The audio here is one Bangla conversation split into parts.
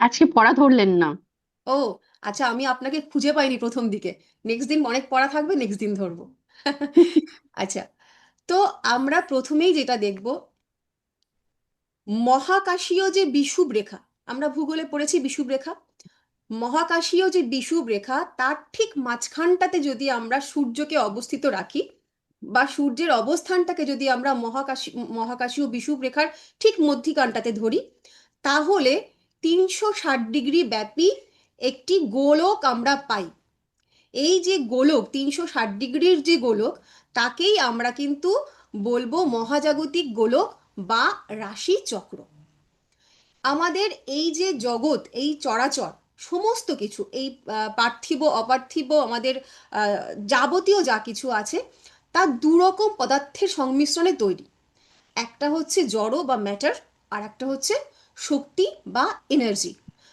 আজকে পড়া ধরলেন না? ও আচ্ছা, আমি আপনাকে খুঁজে পাইনি প্রথম দিকে। নেক্সট দিন অনেক পড়া থাকবে, নেক্সট দিন ধরবো। আচ্ছা, তো আমরা প্রথমেই যেটা দেখব, মহাকাশীয় যে বিষুব রেখা, আমরা ভূগোলে পড়েছি বিষুব রেখা। মহাকাশীয় যে বিষুব রেখা তার ঠিক মাঝখানটাতে যদি আমরা সূর্যকে অবস্থিত রাখি, বা সূর্যের অবস্থানটাকে যদি আমরা মহাকাশীয় বিষুব রেখার ঠিক মধ্যিখানটাতে ধরি, তাহলে 360 ডিগ্রি ব্যাপী একটি গোলক আমরা পাই। এই যে গোলক 360 ডিগ্রির যে গোলক, তাকেই আমরা কিন্তু বলবো মহাজাগতিক গোলক বা রাশি চক্র। আমাদের এই যে জগৎ, এই চরাচর, সমস্ত কিছু, এই পার্থিব অপার্থিব আমাদের যাবতীয় যা কিছু আছে, তা দুরকম পদার্থের সংমিশ্রণে তৈরি। একটা হচ্ছে জড় বা ম্যাটার, আর একটা হচ্ছে শক্তি বা এনার্জি।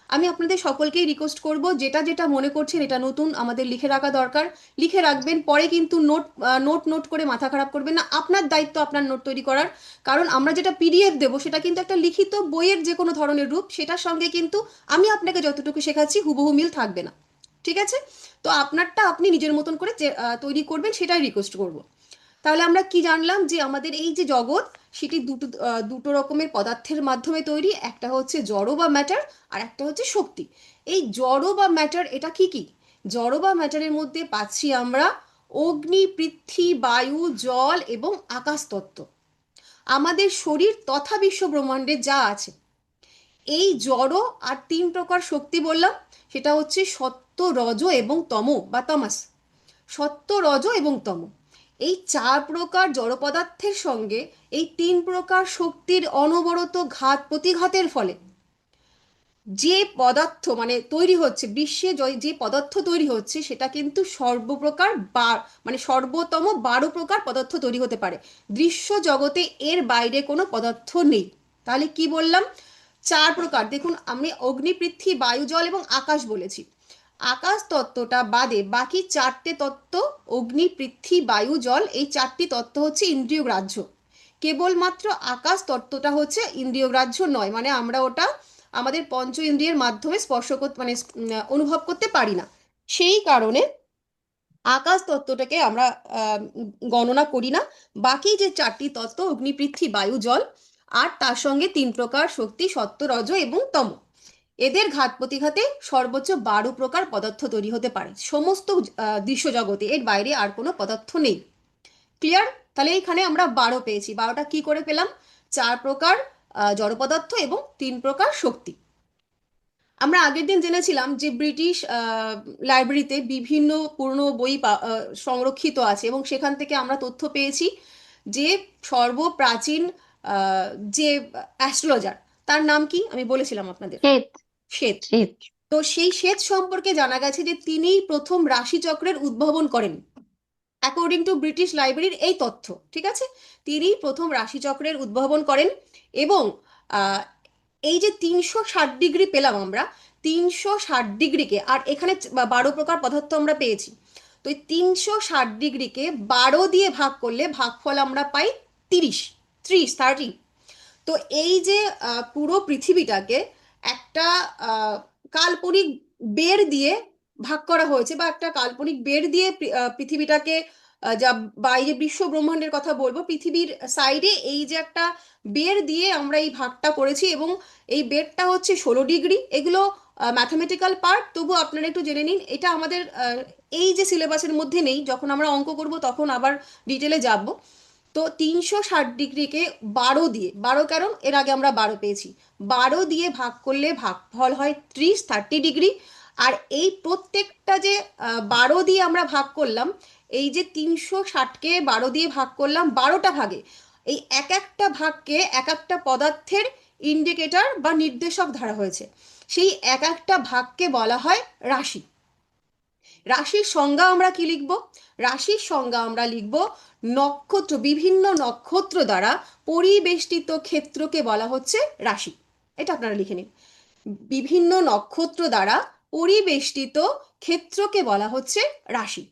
আমি আপনাদের সকলকেই রিকোয়েস্ট করব, যেটা যেটা মনে করছেন এটা নতুন আমাদের লিখে রাখা দরকার, লিখে রাখবেন। পরে কিন্তু নোট নোট নোট করে মাথা খারাপ করবেন না, আপনার দায়িত্ব আপনার নোট তৈরি করার। কারণ আমরা যেটা পিডিএফ দেবো সেটা কিন্তু একটা লিখিত বইয়ের যে কোনো ধরনের রূপ, সেটার সঙ্গে কিন্তু আমি আপনাকে যতটুকু শেখাচ্ছি হুবহু মিল থাকবে না। ঠিক আছে? তো আপনারটা আপনি নিজের মতন করে তৈরি করবেন, সেটাই রিকোয়েস্ট করব। তাহলে আমরা কি জানলাম, যে আমাদের এই যে জগৎ, সেটি দুটো রকমের পদার্থের মাধ্যমে তৈরি। একটা হচ্ছে জড় বা ম্যাটার, আর একটা হচ্ছে শক্তি। এই জড় বা ম্যাটার এটা কি কি? জড় বা ম্যাটারের মধ্যে পাচ্ছি আমরা অগ্নি, পৃথ্বী, বায়ু, জল এবং আকাশ তত্ত্ব। আমাদের শরীর তথা বিশ্ব ব্রহ্মাণ্ডে যা আছে, এই জড় আর তিন প্রকার শক্তি বললাম, সেটা হচ্ছে সত্য, রজ এবং তম বা তামাস। সত্য, রজ এবং তম, এই চার প্রকার জড় পদার্থের সঙ্গে এই তিন প্রকার শক্তির অনবরত ঘাত প্রতিঘাতের ফলে যে পদার্থ মানে তৈরি হচ্ছে, বিশ্বে যে পদার্থ তৈরি হচ্ছে, সেটা কিন্তু সর্বপ্রকার বা মানে সর্বোত্তম 12 প্রকার পদার্থ তৈরি হতে পারে। দৃশ্য জগতে এর বাইরে কোনো পদার্থ নেই। তাহলে কি বললাম? চার প্রকার। দেখুন, আমি অগ্নি, পৃথ্বী, বায়ু, জল এবং আকাশ বলেছি। আকাশ তত্ত্বটা বাদে বাকি চারটে তত্ত্ব, অগ্নি, পৃথ্বী, বায়ু, জল, এই চারটি তত্ত্ব হচ্ছে ইন্দ্রিয় গ্রাহ্য। কেবলমাত্র আকাশ তত্ত্বটা হচ্ছে ইন্দ্রিয় গ্রাহ্য নয়, মানে আমরা ওটা আমাদের পঞ্চ ইন্দ্রিয়ের মাধ্যমে স্পর্শ করতে মানে অনুভব করতে পারি না। সেই কারণে আকাশ তত্ত্বটাকে আমরা আহ, গণনা করি না। বাকি যে চারটি তত্ত্ব, অগ্নি, পৃথ্বী, বায়ু, জল, আর তার সঙ্গে তিন প্রকার শক্তি, সত্য, রজ এবং তম, এদের ঘাত প্রতিঘাতে সর্বোচ্চ 12 প্রকার পদার্থ তৈরি হতে পারে সমস্ত দৃশ্য জগতে। এর বাইরে আর কোনো পদার্থ নেই। ক্লিয়ার? তাহলে এইখানে আমরা 12 পেয়েছি। 12টা কি করে পেলাম? চার প্রকার জড় পদার্থ এবং তিন প্রকার শক্তি। আমরা আগের দিন জেনেছিলাম যে ব্রিটিশ লাইব্রেরিতে বিভিন্ন পুরনো বই সংরক্ষিত আছে, এবং সেখান থেকে আমরা তথ্য পেয়েছি যে সর্বপ্রাচীন আহ, যে অ্যাস্ট্রোলজার, তার নাম কি আমি বলেছিলাম আপনাদের? শ্বেত। শ্বেত। শ্বেত। তো সেই শ্বেত সম্পর্কে জানা গেছে যে তিনিই প্রথম রাশিচক্রের উদ্ভাবন করেন, অ্যাকর্ডিং টু ব্রিটিশ লাইব্রেরির এই তথ্য। ঠিক আছে? তিনি প্রথম রাশিচক্রের উদ্ভাবন করেন। এবং আহ, এই যে 360 ডিগ্রি পেলাম আমরা, 360 ডিগ্রিকে, আর এখানে 12 প্রকার পদার্থ আমরা পেয়েছি, তো এই 360 ডিগ্রিকে 12 দিয়ে ভাগ করলে ভাগফল আমরা পাই 30, 30। তো এই যে পুরো পৃথিবীটাকে একটা আহ, কাল্পনিক বেড় দিয়ে ভাগ করা হয়েছে, বা একটা কাল্পনিক বেড় দিয়ে পৃথিবীটাকে যা বাইরে বিশ্ব ব্রহ্মাণ্ডের কথা বলবো, পৃথিবীর সাইডে এই যে একটা বেড় দিয়ে আমরা এই ভাগটা করেছি, এবং এই বেড়টা হচ্ছে 16 ডিগ্রি। এগুলো ম্যাথামেটিক্যাল পার্ট, তবু আপনারা একটু জেনে নিন। এটা আমাদের এই যে সিলেবাসের মধ্যে নেই, যখন আমরা অঙ্ক করব তখন আবার ডিটেলে যাব। তো 360 ডিগ্রিকে 12 দিয়ে, 12 কারণ এর আগে আমরা 12 পেয়েছি, 12 দিয়ে ভাগ করলে ভাগফল হয় 30 ডিগ্রি। আর এই প্রত্যেকটা যে 12 দিয়ে আমরা ভাগ করলাম, এই যে 360কে 12 দিয়ে ভাগ করলাম 12টা ভাগে, এই এক একটা ভাগকে এক একটা পদার্থের ইন্ডিকেটর বা নির্দেশক ধরা হয়েছে। সেই এক একটা ভাগকে বলা হয় রাশি। রাশির সংজ্ঞা আমরা কি লিখব? রাশির সংজ্ঞা আমরা লিখব নক্ষত্র, বিভিন্ন নক্ষত্র দ্বারা পরিবেষ্টিত ক্ষেত্রকে বলা হচ্ছে রাশি। এটা আপনারা লিখে নিন। বিভিন্ন নক্ষত্র দ্বারা পরিবেষ্টিত ক্ষেত্রকে বলা হচ্ছে রাশি।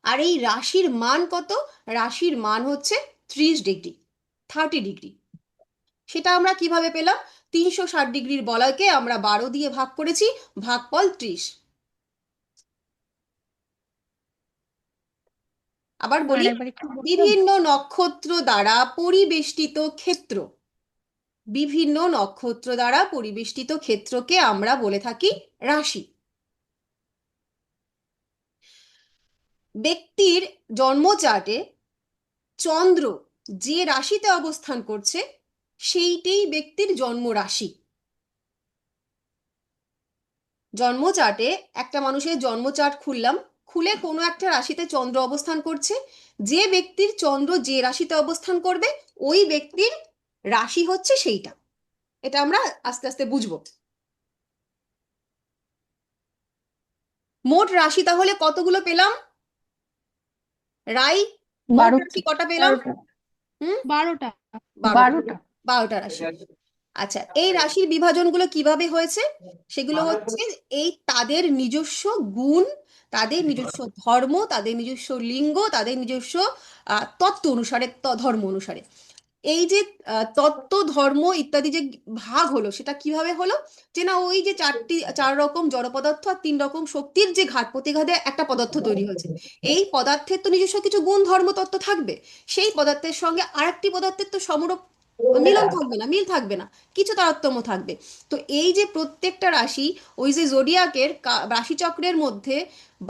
আর এই রাশির মান কত? রাশির মান হচ্ছে 30 ডিগ্রি, 30 ডিগ্রি। সেটা আমরা কিভাবে পেলাম? 360 ডিগ্রির বলয়কে আমরা 12 দিয়ে ভাগ করেছি, ভাগফল 30। আবার বলি, আরেকবার একটু বলবেন? বিভিন্ন নক্ষত্র দ্বারা পরিবেষ্টিত ক্ষেত্র, বিভিন্ন নক্ষত্র দ্বারা পরিবেষ্টিত ক্ষেত্রকে আমরা বলে থাকি রাশি। ব্যক্তির জন্ম চার্টে চন্দ্র যে রাশিতে অবস্থান করছে সেইটাই ব্যক্তির জন্ম রাশি। জন্ম চার্টে একটা মানুষের জন্ম চার্ট খুললাম, খুলে কোনো একটা রাশিতে চন্দ্র অবস্থান করছে, যে ব্যক্তির চন্দ্র যে রাশিতে অবস্থান করবে ওই ব্যক্তির রাশি হচ্ছে সেইটা। এটা আমরা আস্তে আস্তে বুঝবো। মোট রাশি তাহলে কতগুলো পেলাম রাই? মোট 12। রাশি কটা পেলাম? 12টা। হুম, 12টা। 12টা। 12টা। 12টা রাশি। আচ্ছা, এই রাশির বিভাজনগুলো কিভাবে হয়েছে? সেগুলো হচ্ছে এই তাদের নিজস্ব গুণ, তাদের নিজস্ব ধর্ম, তাদের নিজস্ব লিঙ্গ, তাদের নিজস্ব তত্ত্ব অনুসারে, ধর্ম অনুসারে। এই যে তত্ত্ব, ধর্ম ইত্যাদি যে ভাগ হলো, সেটা কিভাবে হলো? যে না, ওই যে 4 রকম জড় পদার্থ আর 3 রকম শক্তির যে ঘাত প্রতিঘাতে একটা পদার্থ তৈরি হয়েছে, এই পদার্থের তো নিজস্ব কিছু গুণ ধর্ম তত্ত্ব থাকবে, সেই পদার্থের সঙ্গে আরেকটি পদার্থের তো সমরূপ মিলন থাকবে না, মিল থাকবে না, কিছু তারতম্য থাকবে। তো এই যে প্রত্যেকটা রাশি, ওই যে জোডিয়াকের রাশিচক্রের মধ্যে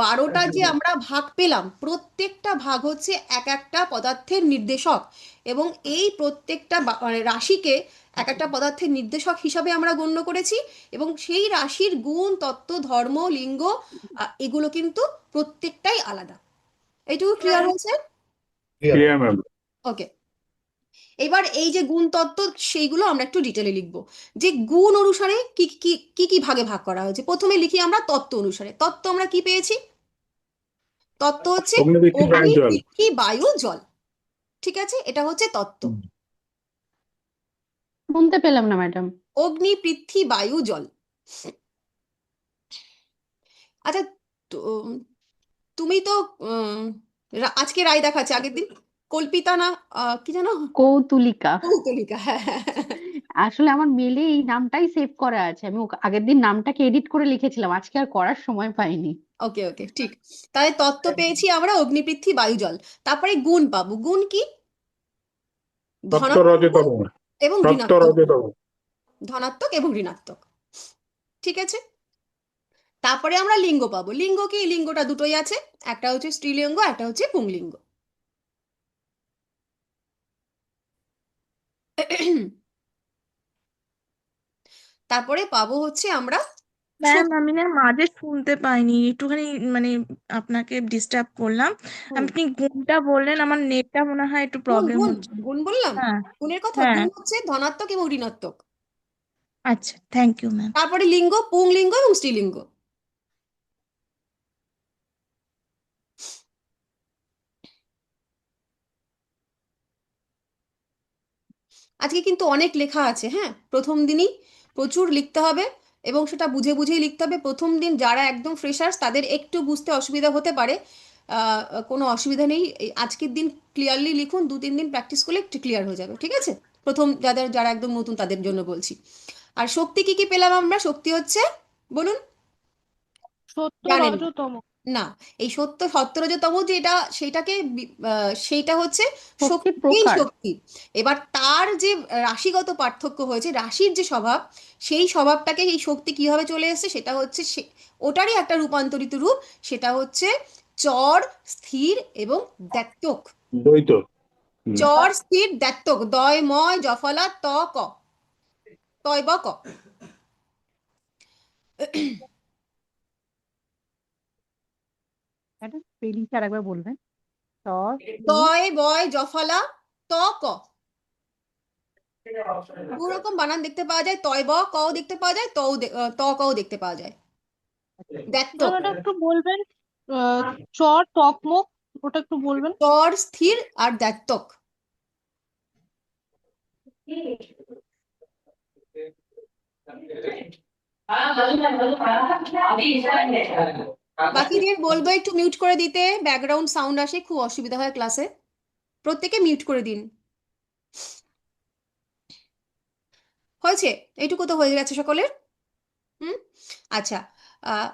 12টা যে আমরা ভাগ পেলাম, প্রত্যেকটা ভাগ হচ্ছে এক একটা পদার্থের নির্দেশক, এবং এই প্রত্যেকটা মানে রাশিকে এক একটা পদার্থের নির্দেশক হিসাবে আমরা গণ্য করেছি, এবং সেই রাশির গুণ, তত্ত্ব, ধর্ম, লিঙ্গ এগুলো কিন্তু প্রত্যেকটাই আলাদা। এইটুকু ক্লিয়ার হয়েছে? Clear ma'am. ওকে। এবার এই যে গুণ তত্ত্ব, সেইগুলো আমরা একটু ডিটেলে লিখব, যে গুণ অনুসারে কি কি কি কি ভাগে ভাগ করা হয়েছে। প্রথমে লিখি আমরা তত্ত্ব অনুসারে। তত্ত্ব আমরা কি পেয়েছি? তত্ত্ব হচ্ছে অগ্নিবৃষ্টি অগ্নি, প্রাণ জল। পৃথ্বী, বায়ু, জল। ঠিক আছে, এটা হচ্ছে তত্ত্ব। শুনতে পেলাম না ম্যাডাম। অগ্নি, পৃথ্বী, বায়ু, জল। আচ্ছা, তো- তুমি তো আজকে রায় দেখাচ্ছে, আগের দিন কল্পিতা না, কি জানো, কৌতুলিকা। কৌতলিকা, হ্যাঁ হ্যাঁ। আসলে আমার মেলে এই নামটাই সেভ করা আছে, আমি আগের দিন নামটাকে এডিট করে লিখেছিলাম, আজকে আর করার সময় পাইনি। ওকে ওকে, ঠিক। তাহলে তত্ত্ব পেয়েছি আমরা অগ্নি, পৃথ্বী, বায়ু, জল। তারপরে গুণ পাবো। গুণ কি? সপ্ত ধনাত্মক রজতম। এবং সপ্ত ঋণাত্মক গুণ। রজতম। ধনাত্মক এবং ঋণাত্মক। ঠিক আছে। তারপরে আমরা লিঙ্গ পাবো। লিঙ্গ কি? লিঙ্গটা দুটোই আছে, একটা হচ্ছে স্ত্রীলিঙ্গ, একটা হচ্ছে পুংলিঙ্গ। তারপরে পাবো হচ্ছে আমরা ম্যাম, শক্তি। আমি না মাঝে শুনতে পাইনি, একটুখানি মানে আপনাকে ডিস্টার্ব করলাম। হুম, আপনি গুণটা বললেন, আমার নেটটা মনে হয় একটু গুণ প্রবলেম গুণ হচ্ছে। গুণ বললাম। হ্যাঁ। গুণের কথা, হ্যাঁ। গুণ হচ্ছে ধনাত্মক এবং ঋণাত্মক। আচ্ছা, থ্যাংক ইউ ম্যাম। তারপরে লিঙ্গ, পুংলিঙ্গ এবং স্ত্রীলিঙ্গ। আজকে কিন্তু অনেক লেখা আছে, হ্যাঁ, প্রথম দিনই প্রচুর লিখতে হবে, এবং সেটা বুঝে বুঝেই লিখতে হবে। প্রথম দিন যারা একদম ফ্রেশার্স তাদের একটু বুঝতে অসুবিধা হতে পারে, কোনো অসুবিধা নেই। এই আজকের দিন ক্লিয়ারলি লিখুন, 2-3 দিন প্র্যাকটিস করলে একটু ক্লিয়ার হয়ে যাবে, ঠিক আছে? প্রথম যারা একদম নতুন তাদের জন্য বলছি। আর শক্তি কি কি পেলাম আমরা? শক্তি হচ্ছে, বলুন, সত্য জানেন না? রজতম। না, এই সত্য সত্যরজতম যেটা, সেইটাকে সেইটা হচ্ছে শক্তির শক্তিহীন প্রকার। শক্তি। এবার তার যে রাশিগত পার্থক্য হয়েছে, রাশির যে স্বভাব, সেই স্বভাবটাকে এই শক্তি কিভাবে চলে এসেছে, সেটা হচ্ছে ওটারই একটা রূপান্তরিত রূপ। সেটা হচ্ছে চর, স্থির এবং দ্ব্যক্তক। দ্বৈত। হুম। চর, স্থির, দ্ব্যক্তক, দয়, ময়, জফলা, ত, ক, তয়, ব, ক। ম্যাডাম স্পেলিংটা আরেকবার বলবেন? টস। তয়, বয়, জফলা, ত, ক। দু রকম বানান দেখতে পাওয়া যায়, তয় ব কও দেখতে পাওয়া যায়, ত কও দেখতে পাওয়া যায়। ম্যাম, দ্ব্যর্থক। এটা একটু বলবেন? আহ, চর টকমক, ওটা একটু বলবেন? চর, স্থির আর দ্ব্যর্থক। বাকিদের বলবো একটু মিউট করে দিতে, ব্যাকগ্রাউন্ড সাউন্ড আসে, খুব অসুবিধা হয় ক্লাসে। প্রত্যেকে মিউট করে দিন। হয়েছে? এইটুকু তো হয়ে গেছে সকলের। হুম। আচ্ছা। আহ,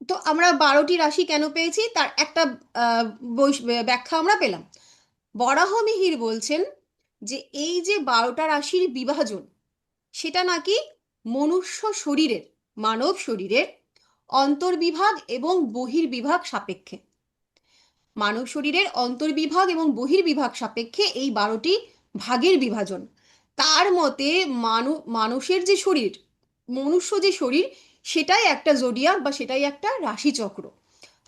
তো আমরা 12টি রাশি কেন পেয়েছি তার একটা ব্যাখ্যা আমরা পেলাম। বরাহমিহির বলছেন যে এই যে 12টা রাশির বিভাজন, সেটা নাকি মনুষ্য শরীরের, মানব শরীরের অন্তর্বিভাগ এবং বহির্বিভাগ সাপেক্ষে, মানব শরীরের অন্তর্বিভাগ এবং বহির্বিভাগ সাপেক্ষে এই 12টি ভাগের বিভাজন। তার মতে মানুষের যে শরীর, মনুষ্য যে শরীর, সেটাই একটা জোডিয়াক বা সেটাই একটা রাশিচক্র।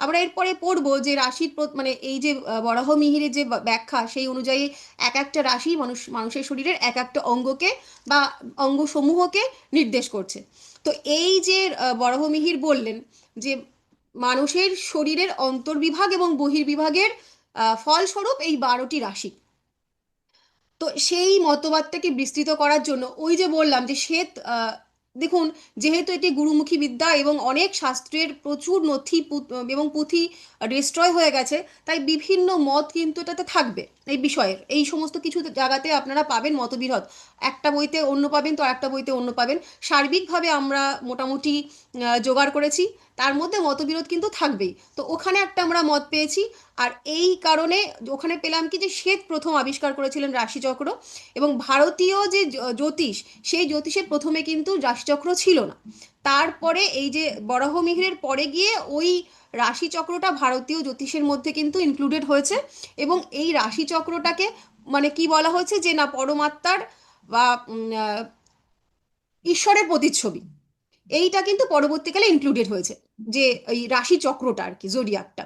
আমরা এরপরে পড়বো যে রাশির মানে এই যে বরাহমিহিরের যে ব্যাখ্যা, সেই অনুযায়ী এক একটা রাশি মানুষের শরীরের এক একটা অঙ্গকে বা অঙ্গসমূহকে নির্দেশ করছে। তো এই যে বরাহমিহির বললেন যে মানুষের শরীরের অন্তর্বিভাগ এবং বহির্বিভাগের ফলস্বরূপ এই 12টি রাশি। তো সেই মতবাদটাকে বিস্তৃত করার জন্য ওই যে বললাম যে শ্বেত, দেখুন, যেহেতু এটি গুরুমুখী বিদ্যা এবং অনেক শাস্ত্রের প্রচুর নথি এবং পুঁথি ডিস্ট্রয় হয়ে গেছে, তাই বিভিন্ন মত কিন্তু এটাতে থাকবে। এই বিষয়ের এই সমস্ত কিছু জায়গাতে আপনারা পাবেন মতবিরোধ, একটা বইতে অন্য পাবেন তো একটা বইতে অন্য পাবেন। সার্বিকভাবে আমরা মোটামুটি জোগাড় করেছি, তার মধ্যে মতবিরোধ কিন্তু থাকবেই। তো ওখানে একটা আমরা মত পেয়েছি। আর এই কারণে ওখানে পেলাম কি যে শ্বেত প্রথম আবিষ্কার করেছিলেন রাশিচক্র, এবং ভারতীয় যে জ্যোতিষ, সেই জ্যোতিষে প্রথমে কিন্তু রাশিচক্র ছিল না। তারপরে এই যে বরাহমিহিরের পরে গিয়ে ওই রাশিচক্রটা ভারতীয় জ্যোতিষের মধ্যে কিন্তু ইনক্লুডেড হয়েছে। এবং এই রাশিচক্রটাকে মানে কি বলা হয়েছে যে না পরমাত্মার বা ঈশ্বরের প্রতিচ্ছবি, এইটা কিন্তু পরবর্তীকালে ইনক্লুডেড হয়েছে, যে এই রাশি চক্রটা আর কি, জোডিয়াকটা।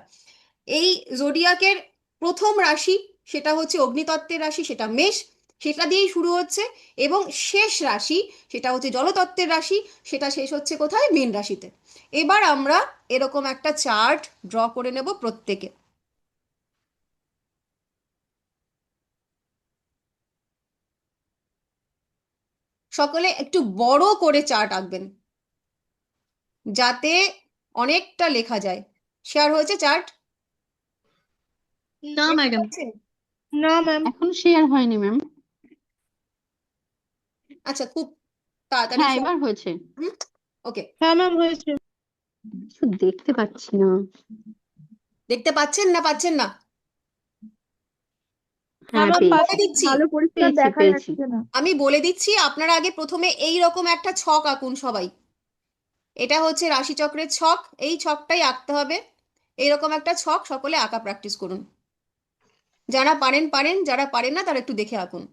এই জোডিয়াকের প্রথম রাশি সেটা হচ্ছে অগ্নিতত্ত্বের রাশি, সেটা মেষ, সেটা দিয়েই শুরু হচ্ছে। এবং শেষ রাশি সেটা হচ্ছে জলতত্ত্বের রাশি, সেটা শেষ হচ্ছে কোথায়, মীন রাশিতে। এবার আমরা এরকম একটা চার্ট ড্র করে নেব প্রত্যেকে। সকলে একটু বড় করে চার্ট আঁকবেন যাতে অনেকটা লেখা যায়। শেয়ার হয়েছে চার্ট? না দেখতে ম্যাডাম। পাচ্ছেন? না ম্যাম। এখন শেয়ার হয়নি ম্যাম। আচ্ছা, খুব তাড়াতাড়ি হ্যাঁ, এবার হয়েছে। ওকে। হ্যাঁ ম্যাম হয়েছে। কিছু দেখতে পাচ্ছি না। দেখতে পাচ্ছেন না পাচ্ছেন না? হ্যাঁ, ম্যাম পেয়েছি বলে দিচ্ছি, ভালো পরিষ্কার পেয়েছি দেখা পেয়েছি। যাচ্ছে না। আমি বলে দিচ্ছি, আপনারা আগে প্রথমে এই রকম একটা ছক আঁকুন সবাই। এটা হচ্ছে রাশিচক্রের ছক, এই ছকটাই আঁকতে হবে। এইরকম একটা ছক সকলে আঁকা প্র্যাকটিস করুন। যারা পারেন পারেন, যারা পারেন না তারা একটু দেখে আঁকুন।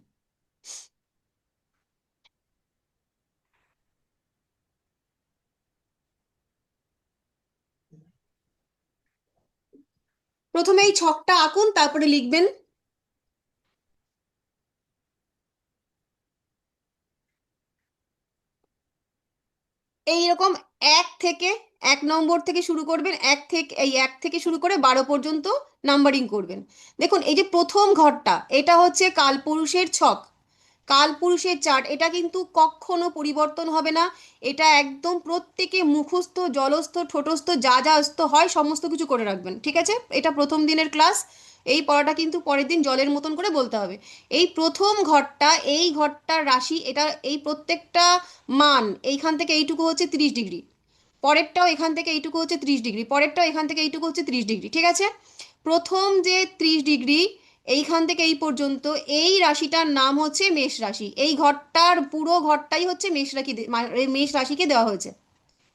প্রথমে এই ছকটা আঁকুন, তারপরে লিখবেন। এইরকম এক নম্বর থেকে শুরু করবেন, এক থেকে শুরু করে 12 পর্যন্ত নাম্বারিং করবেন। দেখুন, এই যে প্রথম ঘরটা, এটা হচ্ছে কালপুরুষের ছক, কালপুরুষের চার্ট। এটা কিন্তু কখনো পরিবর্তন হবে না। এটা একদম প্রত্যেকে মুখস্থ, জলস্থ, ঠোঁটস্থ, যা যা অস্ত হয় সমস্ত কিছু করে রাখবেন, ঠিক আছে? এটা প্রথম দিনের ক্লাস। এই পড়াটা কিন্তু পরের দিন জলের মতন করে বলতে হবে। এই প্রথম ঘরটা, এই ঘরটার রাশি, এটা এই প্রত্যেকটা মান, এইখান থেকে এইটুকু হচ্ছে 30 ডিগ্রি, পরেরটাও এখান থেকে এইটুকু হচ্ছে 30 ডিগ্রি, পরেরটাও এখান থেকে এইটুকু হচ্ছে 30 ডিগ্রি, ঠিক আছে? প্রথম যে 30 ডিগ্রি এইখান থেকে এই পর্যন্ত, এই রাশিটার নাম হচ্ছে মেষ রাশি। এই ঘরটার পুরো ঘরটাই হচ্ছে মেষ রাশিকে দেওয়া হয়েছে।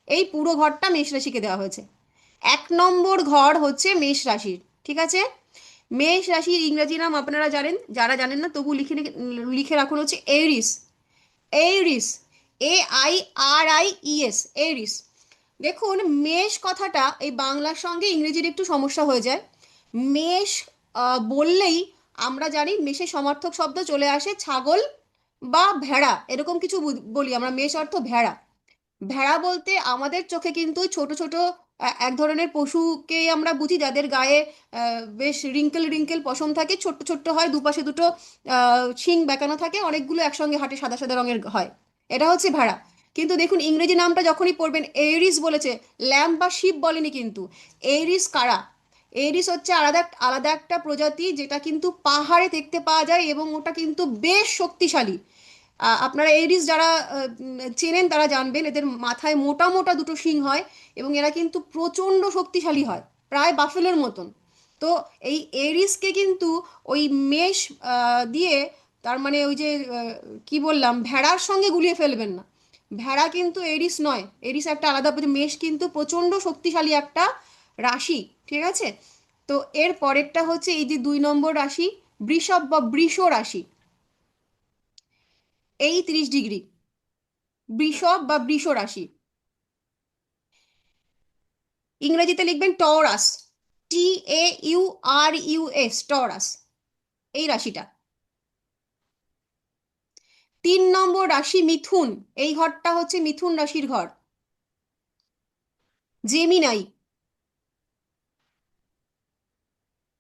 এই পুরো ঘরটা মেষ রাশিকে দেওয়া হয়েছে। 1 নম্বর ঘর হচ্ছে মেষ রাশির, ঠিক আছে? মেষ রাশির ইংরেজি নাম আপনারা জানেন, যারা জানেন না তবু লিখে রাখুন, হচ্ছে এরিস। এরিস, AIRIES, এরিস। দেখুন, মেষ কথাটা এই বাংলার সঙ্গে ইংরেজির একটু সমস্যা হয়ে যায়। মেষ বললেই আমরা জানি মেষের সমার্থক শব্দ চলে আসে ছাগল বা ভেড়া, এরকম কিছু বলি আমরা। মেষ অর্থ ভেড়া। ভেড়া বলতে আমাদের চোখে কিন্তু ছোট ছোট এক ধরনের পশুকেই আমরা বুঝি, যাদের গায়ে বেশ রিঙ্কেল রিঙ্কেল পশম থাকে, ছোট্ট ছোট্ট হয়, দুপাশে দুটো শিং বেঁকানো থাকে, অনেকগুলো একসঙ্গে হাঁটে, সাদা সাদা রঙের হয়। এটা হচ্ছে ভেড়া। কিন্তু দেখুন, ইংরেজি নামটা যখনই পড়বেন, এরিস বলেছে, ল্যাম্ব বা শিপ বলেনি কিন্তু। এরিস কারা? এরিস হচ্ছে আলাদা আলাদা একটা প্রজাতি, যেটা কিন্তু পাহাড়ে দেখতে পাওয়া যায় এবং ওটা কিন্তু বেশ শক্তিশালী। আপনারা এরিস যারা চেনেন তারা জানবেন, এদের মাথায় মোটা মোটা দুটো শিং হয় এবং এরা কিন্তু প্রচণ্ড শক্তিশালী হয়, প্রায় বাফেলোর মতন। তো এই এরিসকে কিন্তু ওই মেষ দিয়ে, তার মানে ওই যে কি বললাম, ভেড়ার সঙ্গে গুলিয়ে ফেলবেন না। ভেড়া কিন্তু এরিস নয়, এরিস একটা আলাদা মেষ কিন্তু প্রচণ্ড শক্তিশালী একটা রাশি, ঠিক আছে? তো এর পরেরটা হচ্ছে এই যে 2 নম্বর রাশি, বৃষভ বা বৃষ রাশি। এই 30 ডিগ্রি বৃষভ বা বৃষ রাশি, ইংরেজিতে লিখবেন টরাস, TAURUS, টরাস, এই রাশিটা। 3 নম্বর রাশি মিথুন, এই ঘরটা হচ্ছে মিথুন রাশির ঘর, জেমিনাই,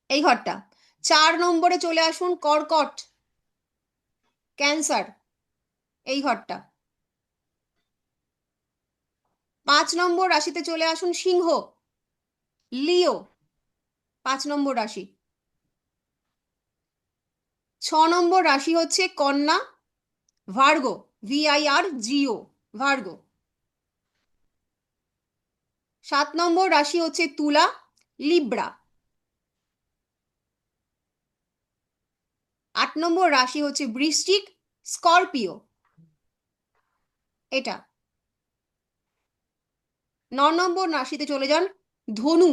এই ঘরটা। 4 নম্বরে চলে আসুন কর্কট, ক্যান্সার, এই ঘরটা। 5 নম্বর রাশিতে চলে আসুন সিংহ, লিও, 5 নম্বর রাশি। 6 নম্বর রাশি হচ্ছে কন্যা, ভার্গো, VIRGO, ভার্গো। 7 নম্বর রাশি হচ্ছে তুলা, লিব্রা। 8 নম্বর রাশি হচ্ছে বৃশ্চিক, স্করপিও, এটা। 9 নম্বর রাশিতে চলে যান ধনু,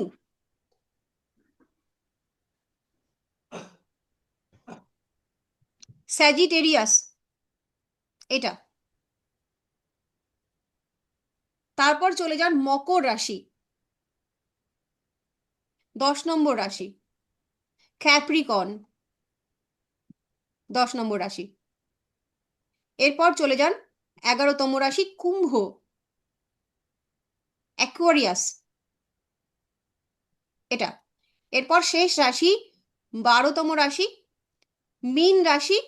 স্যাজিটেরিয়াস, এটা। তারপর চলে যান মকর রাশি, 10 নম্বর রাশি, ক্যাপ্রিকন, 10 নম্বর রাশি। এরপর চলে যান 11তম রাশি কুম্ভ, অ্যাকোয়ারিয়াস, এটা। এরপর শেষ রাশি 12তম রাশি, মীন রাশি,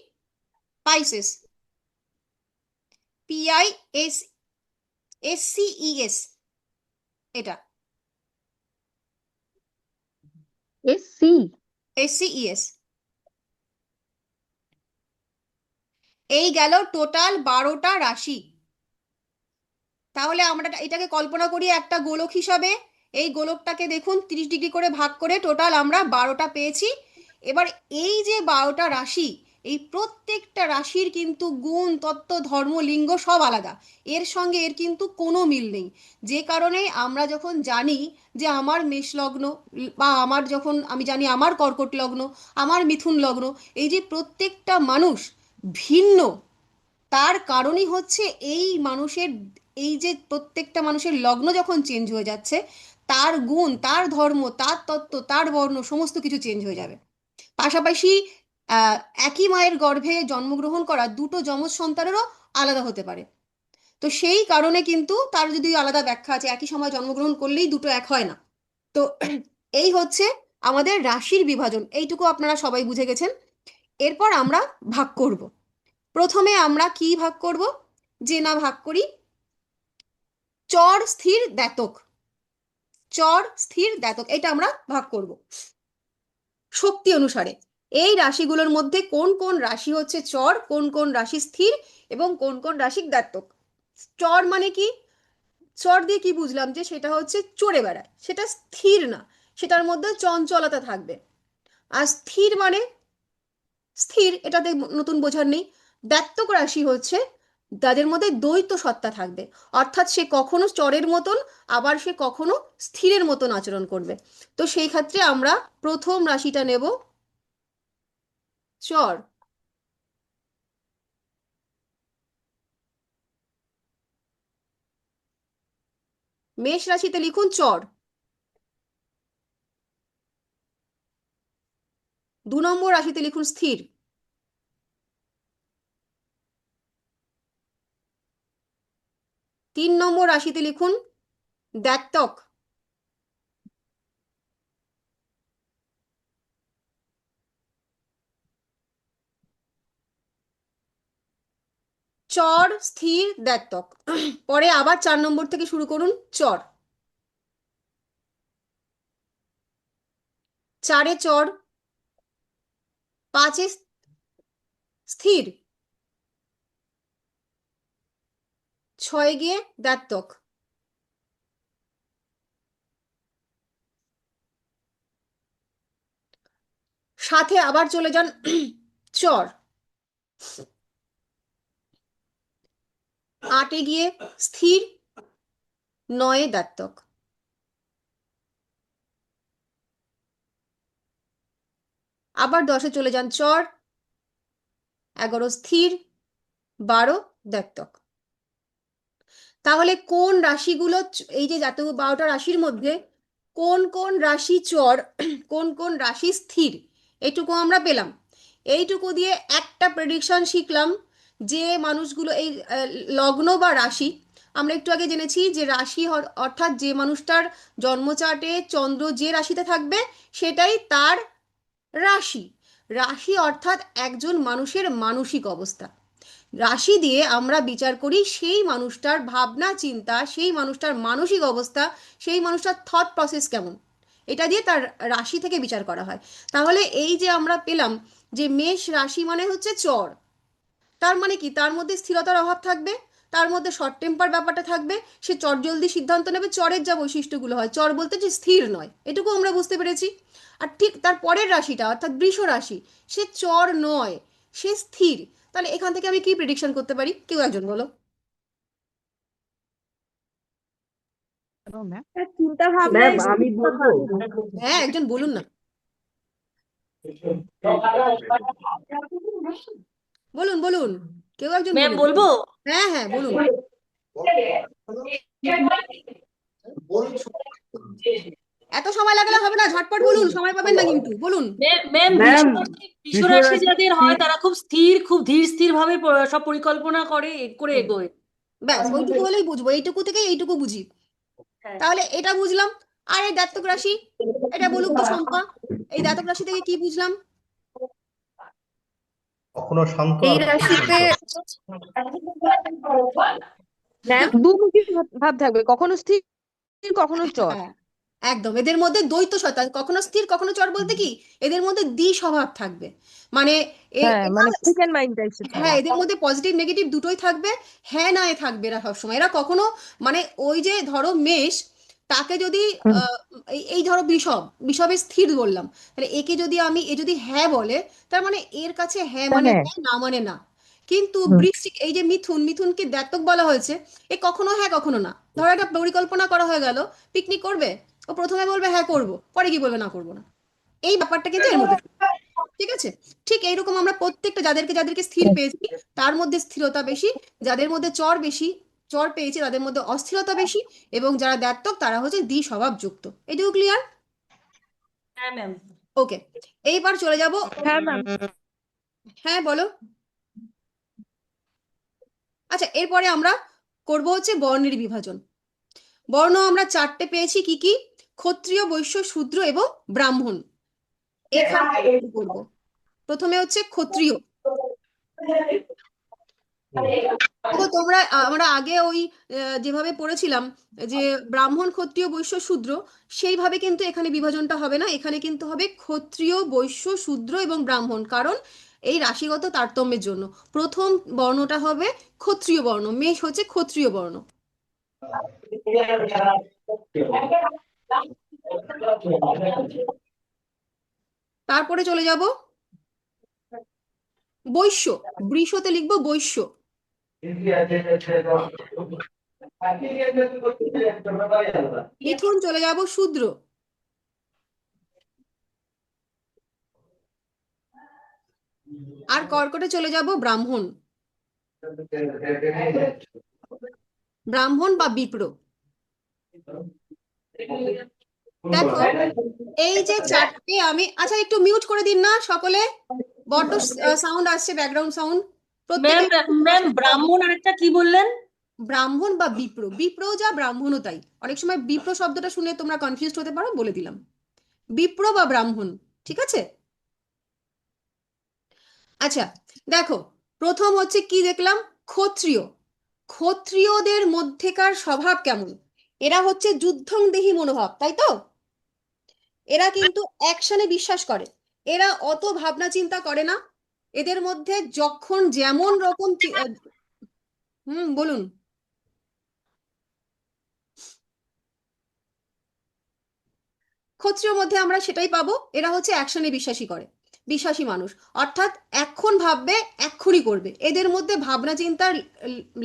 পাইসেস, PISSCES, এটা, SC। SCES। এই গেল টোটাল 12টা রাশি। তাহলে আমরা এটাকে কল্পনা করি একটা গোলক হিসাবে। এই গোলকটাকে দেখুন 30 ডিগ্রি করে ভাগ করে টোটাল আমরা 12টা পেয়েছি। এবার এই যে 12টা রাশি, এই প্রত্যেকটা রাশির কিন্তু গুণ, তত্ত্ব, ধর্ম, লিঙ্গ সব আলাদা। এর সঙ্গে এর কিন্তু কোনো মিল নেই। যে কারণে আমরা যখন জানি যে আমার মেষ লগ্ন, বা আমার যখন আমি জানি আমার কর্কট লগ্ন, আমার মিথুন লগ্ন, এই যে প্রত্যেকটা মানুষ ভিন্ন, তার কারণই হচ্ছে এই মানুষের, এই যে প্রত্যেকটা মানুষের লগ্ন যখন চেঞ্জ হয়ে যাচ্ছে, তার গুণ, তার ধর্ম, তার তত্ত্ব, তার বর্ণ সমস্ত কিছু চেঞ্জ হয়ে যাবে। পাশাপাশি আহ, একই মায়ের গর্ভে জন্মগ্রহণ করা দুটো যমজ সন্তানেরও আলাদা হতে পারে। তো সেই কারণে কিন্তু তার যদি আলাদা ব্যাখ্যা আছে, একই সময় জন্মগ্রহণ করলেই দুটো এক হয় না। তো এই হচ্ছে আমাদের রাশির বিভাজন, এইটুকু আপনারা সবাই বুঝে গেছেন। এরপর আমরা ভাগ করব। প্রথমে আমরা কি ভাগ করব, যে না ভাগ করি চর স্থির দ্যাতক, চর স্থির দ্যাতক, এটা আমরা ভাগ করব শক্তি অনুসারে। এই রাশিগুলোর মধ্যে কোন কোন রাশি হচ্ছে চর, কোন কোন রাশি স্থির, এবং কোন কোন রাশি দ্যাতক। চর মানে কি? চর দিয়ে কি বুঝলাম, যে সেটা হচ্ছে চড়ে বেড়ায়, সেটা স্থির না, সেটার মধ্যে চঞ্চলতা থাকবে। আর স্থির মানে স্থির, এটাতে নতুন বোঝার নেই। ব্যক্তক রাশি হচ্ছে তাদের মধ্যে দ্বৈত সত্তা থাকবে, অর্থাৎ সে কখনো চরের মতন, আবার সে কখনো স্থিরের মতন আচরণ করবে। তো সেই ক্ষেত্রে আমরা প্রথম রাশিটা নেব চর। মেষ রাশিতে লিখুন চর। 2 নম্বর রাশিতে লিখুন স্থির। 3 নম্বর রাশিতে লিখুন দ্ব্যর্থক। 4 স্থির দ্ব্যর্থক। পরে আবার 4 নম্বর থেকে শুরু করুন চর। 4-এ চর, 5-এ স্থির, ছয় গিয়ে দ্ব্যর্থক, সাথে আবার চলে যান চর, আটে গিয়ে স্থির, নয়ে দ্ব্যর্থক, আবার 10-এ চলে যান চর, 11 স্থির, 12 দ্ব্যর্থক। তাহলে কোন রাশিগুলো এই যে 12টা রাশির মধ্যে কোন কোন রাশি চর, কোন কোন রাশি স্থির, এইটুকু আমরা পেলাম। এইটুকু দিয়ে একটা প্রেডিকশন শিখলাম যে মানুষগুলো এই লগ্ন বা রাশি, আমরা একটু আগে জেনেছি যে রাশি অর্থাৎ যে মানুষটার জন্মচার্টে চন্দ্র যে রাশিতে থাকবে সেটাই তার রাশি। রাশি অর্থাৎ একজন মানুষের মানসিক অবস্থা। রাশি দিয়ে আমরা বিচার করি সেই মানুষটার ভাবনা চিন্তা, সেই মানুষটার মানসিক অবস্থা, সেই মানুষটার থট প্রসেস কেমন, এটা দিয়ে তার রাশি থেকে বিচার করা হয়। তাহলে এই যে আমরা পেলাম যে মেষ রাশি মানে হচ্ছে চর, তার মানে কি তার মধ্যে স্থিরতার অভাব থাকবে, তার মধ্যে শর্ট টেম্পার ব্যাপারটা থাকবে, সে চটজলদি সিদ্ধান্ত নেবে, চরের যা বৈশিষ্ট্যগুলো হয়, চর বলতে যে স্থির নয়, এটুকু আমরা বুঝতে পেরেছি। আর ঠিক তার পরের রাশিটা অর্থাৎ বৃষ রাশি, সে চর নয়, সে স্থির। তাহলে এখান থেকে আমি কি প্রেডিকশন করতে পারি, কেউ একজন বলো। তার চিন্তা ভাবনা ম্যাম আমি বলবো? হ্যাঁ, একজন বলুন না, বলুন বলুন, কেউ একজন ম্যাম বলুন। বলবো? হ্যাঁ হ্যাঁ বলুন। এত সময় লাগালে হবে না, ঝটপট বলুন, সময় পাবেন না কিন্তু, বলুন। ম্যাম ম্যাম বৃষরাশি যাদের হয় তারা খুব স্থির, খুব ধীর স্থির ভাবে সব পরিকল্পনা করে এগোয়। ব্যাস ওইটুকু হলেই বুঝবো, এইটুকু থেকে এইটুকু বুঝি। হ্যাঁ। তাহলে এটা বুঝলাম। আর এই জাতক রাশি, এটা বলুক তো শম্পা, এই জাতক রাশি থেকে কি বুঝলাম? কখনো শঙ্কর এই রাশিতে দুমুখী ভাব থাকবে, কখনো স্থির কখনো চর। হ্যাঁ, একদম এদের মধ্যে দ্বৈত সত্তা, কখনো স্থির কখনো চর, বলতে কি এদের মধ্যে দ্বি স্বভাব থাকবে, মানে হ্যাঁ, মানে সেকেন্ড মাইন্ড টাইপসের হ্যাঁ, থাকবে। এদের মধ্যে পজিটিভ নেগেটিভ দুটোই থাকবে, হ্যাঁ না এ থাকবে এরা সবসময়। এরা কখনো মানে ওই যে ধরো মেষ, তাকে যদি হুম। এই ধরো বিষবে স্থির বললাম, তাহলে একে যদি আমি, এ যদি হ্যাঁ বলে, তার মানে এর কাছে হ্যাঁ মানে হ্যাঁ। হ্যাঁ, না মানে না। কিন্তু হুম। বৃশ্চিক, এই যে মিথুন, মিথুনকে দ্ব্যর্থক বলা হয়েছে, এ কখনো হ্যাঁ কখনো না। ধরো একটা পরিকল্পনা করা হয়ে গেল, পিকনিক করবে, ও প্রথমে বলবে হ্যাঁ করব, পরে কি বলবে না করবো না, এই ব্যাপারটা কিন্তু এর মধ্যে। ঠিক আছে, ঠিক এইরকম আমরা প্রত্যেকটা যাদেরকে যাদেরকে স্থির পেয়েছি তার মধ্যে স্থিরতা বেশি, যাদের মধ্যে চর বেশি, চর পেয়েছি তাদের মধ্যে অস্থিরতা বেশি, এবং যারা দ্ব্যর্থক তারা হচ্ছে দ্বি স্বভাব যুক্ত। এটুকু ক্লিয়ার? হ্যাঁ ম্যাম। ওকে, এইবার চলে যাব। হ্যাঁ ম্যাম। হ্যাঁ বলো। আচ্ছা, এরপরে আমরা করব হচ্ছে বর্ণের বিভাজন। বর্ণ আমরা 4টে পেয়েছি, কি কি? ক্ষত্রিয়, বৈশ্য, শূদ্র এবং ব্রাহ্মণ। এখানে করব, প্রথমে হচ্ছে ক্ষত্রিয়। দেখো তোমরা, আমরা আগে ওই যেভাবে পড়েছিলাম যে ব্রাহ্মণ, ক্ষত্রিয়, বৈশ্য, শূদ্র, সেইভাবে কিন্তু এখানে বিভাজনটা হবে না। এখানে কিন্তু হবে ক্ষত্রিয়, বৈশ্য, শূদ্র এবং ব্রাহ্মণ, কারণ এই রাশিগত তারতম্যের জন্য প্রথম বর্ণটা হবে ক্ষত্রিয় বর্ণ, মেষ হচ্ছে ক্ষত্রিয় বর্ণ। তারপরে চলে যাব বৈশ্য, বৃষতে লিখবো বৈশ্য। মিথুন চলে যাব শূদ্র। আর কর্কটে চলে যাব ব্রাহ্মণ, ব্রাহ্মণ বা বিপ্র। দেখো এই যে 4টে আমি, আচ্ছা একটু মিউট করে দিন না সকলে, বড্ড সাউন্ড আসছে, ব্যাকগ্রাউন্ড সাউন্ড। ম্যাম প্রত্যেকে ম্যাম ব্রাহ্মণ আরেকটা কি বললেন? ব্রাহ্মণ বা বিপ্র, বিপ্র যা ব্রাহ্মণও তাই। অনেক সময় বিপ্র শব্দটা শুনে তোমরা কনফিউজড হতে পারো, বলে দিলাম বিপ্র বা ব্রাহ্মণ। ঠিক আছে, আচ্ছা দেখো প্রথম হচ্ছে কি দেখলাম, ক্ষত্রিয়। ক্ষত্রিয়দের মধ্যেকার স্বভাব কেমন? এরা হচ্ছে যুদ্ধংদেহী মনোভাব, তাই তো? এরা কিন্তু অ্যাকশনে বিশ্বাস করে, এরা অত ভাবনা চিন্তা করে না। এদের মধ্যে যখন যেমন রকম হুম বলুন। ক্ষত্রিয়র মধ্যে আমরা সেটাই পাবো, এরা হচ্ছে অ্যাকশনে বিশ্বাসী মানুষ, অর্থাৎ এখন ভাববে এক্ষুনি করবে, এদের মধ্যে ভাবনা চিন্তার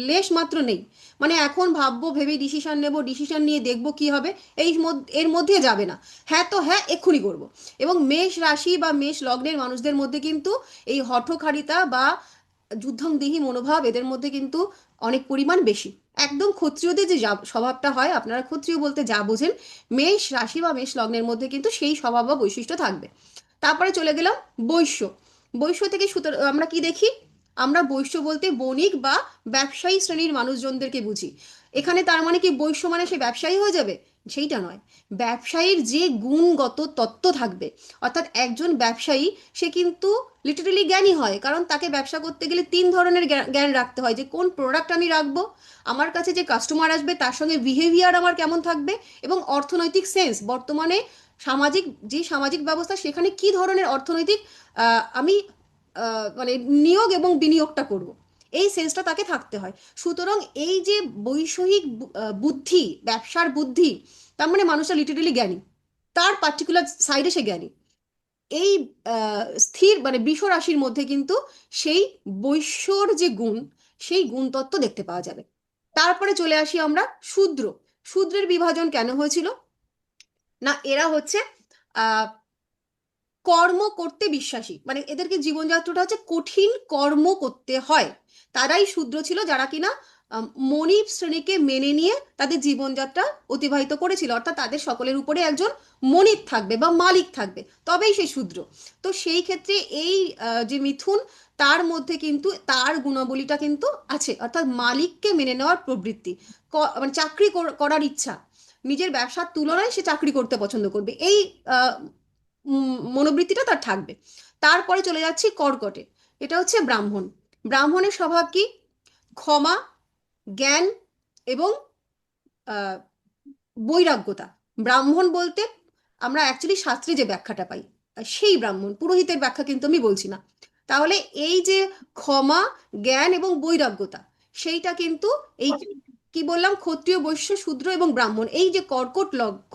লেশ মাত্র নেই। মানে এখন ভাববো, ভেবে ডিসিশন নিয়ে দেখবো কি হবে, এর মধ্যে যাবে না। হ্যাঁ তো হ্যাঁ, এক্ষুনি করব। এবং মেষ রাশি বা মেষ লগ্নের মানুষদের মধ্যে কিন্তু এই হঠকারিতা বা যুদ্ধংদেহী মনোভাব এদের মধ্যে কিন্তু অনেক পরিমাণ বেশি। একদম ক্ষত্রিয়দের যে স্বভাবটা হয়, আপনারা ক্ষত্রিয় বলতে যা বোঝেন, মেষ রাশি বা মেষ লগ্নের মধ্যে কিন্তু সেই স্বভাব বা বৈশিষ্ট্য থাকবে। তারপরে চলে গেলাম বৈশ্য। বৈশ্য থেকে আমরা কি দেখি? আমরা বৈশ্য বলতে বণিক বা ব্যবসায়ী শ্রেণীর মানুষজনদেরকে বুঝি। এখানে তার মানে কি বৈশ্য মানে সে ব্যবসায়ী হয়ে যাবে? সেইটা নয়। ব্যবসায়ীর যে গুণগত তত্ত্ব থাকবে, অর্থাৎ একজন ব্যবসায়ী সে কিন্তু লিটারেলি জ্ঞানী হয়, কারণ তাকে ব্যবসা করতে গেলে 3 ধরনের জ্ঞান রাখতে হয়, যে কোন প্রোডাক্ট আমি রাখবো, আমার কাছে যে কাস্টমার আসবে তার সঙ্গে বিহেভিয়ার আমার কেমন থাকবে, এবং অর্থনৈতিক সেন্স, বর্তমানে সামাজিক ব্যবস্থা সেখানে কি ধরনের অর্থনৈতিক আমি মানে নিয়োগ এবং বিনিয়োগটা করব, এই সেন্সটা তাকে থাকতে হয়। সুতরাং এই যে বৈষয়িক বুদ্ধি, ব্যবসার বুদ্ধি, তার মানে মানুষটা লিটারেলি জ্ঞানী, তার পার্টিকুলার সাইডে সে জ্ঞানী। এই স্থির মানে বৃষ রাশির মধ্যে কিন্তু সেই বৈশ্যর যে গুণ, সেই গুণতত্ত্ব দেখতে পাওয়া যাবে। তারপরে চলে আসি আমরা শূদ্র। শূদ্রের বিভাজন কেন হয়েছিল? না, এরা হচ্ছে কর্ম করতে বিশ্বাসী, মানে এদেরকে জীবনযাত্রাটা হচ্ছে কঠিন কর্ম করতে হয়। তারাই শূদ্র ছিল, যারা কিনা মনিব শ্রেণীকে মেনে নিয়ে তাদের জীবনযাত্রা অতিবাহিত করেছিল, অর্থাৎ তাদের সকলের উপরে একজন মনিব থাকবে বা মালিক থাকবে, তবেই সে শূদ্র। তো সেই ক্ষেত্রে এই যে মিথুন, তার মধ্যে কিন্তু তার গুণাবলীটা কিন্তু আছে, অর্থাৎ মালিককে মেনে নেওয়ার প্রবৃত্তি, মানে চাকরি করার ইচ্ছা, নিজের ব্যবসার তুলনায় সে চাকরি করতে পছন্দ করবে, এই মনোবৃত্তিটা তার থাকবে। তারপরে চলে যাচ্ছি কর্কটে। এটা হচ্ছে ব্রাহ্মণ। ব্রাহ্মণের স্বভাব কি? ক্ষমা, জ্ঞান এবং বৈরাগ্যতা। ব্রাহ্মণ বলতে আমরা অ্যাকচুয়ালি শাস্ত্রে যে ব্যাখ্যাটা পাই, সেই ব্রাহ্মণ, পুরোহিতের ব্যাখ্যা কিন্তু আমি বলছি না। তাহলে এই যে ক্ষমা, জ্ঞান এবং বৈরাগ্যতা, সেইটা কিন্তু এই কি বললাম, ক্ষত্রিয়, বৈশ্য, শূদ্র এবং ব্রাহ্মণ, এই যে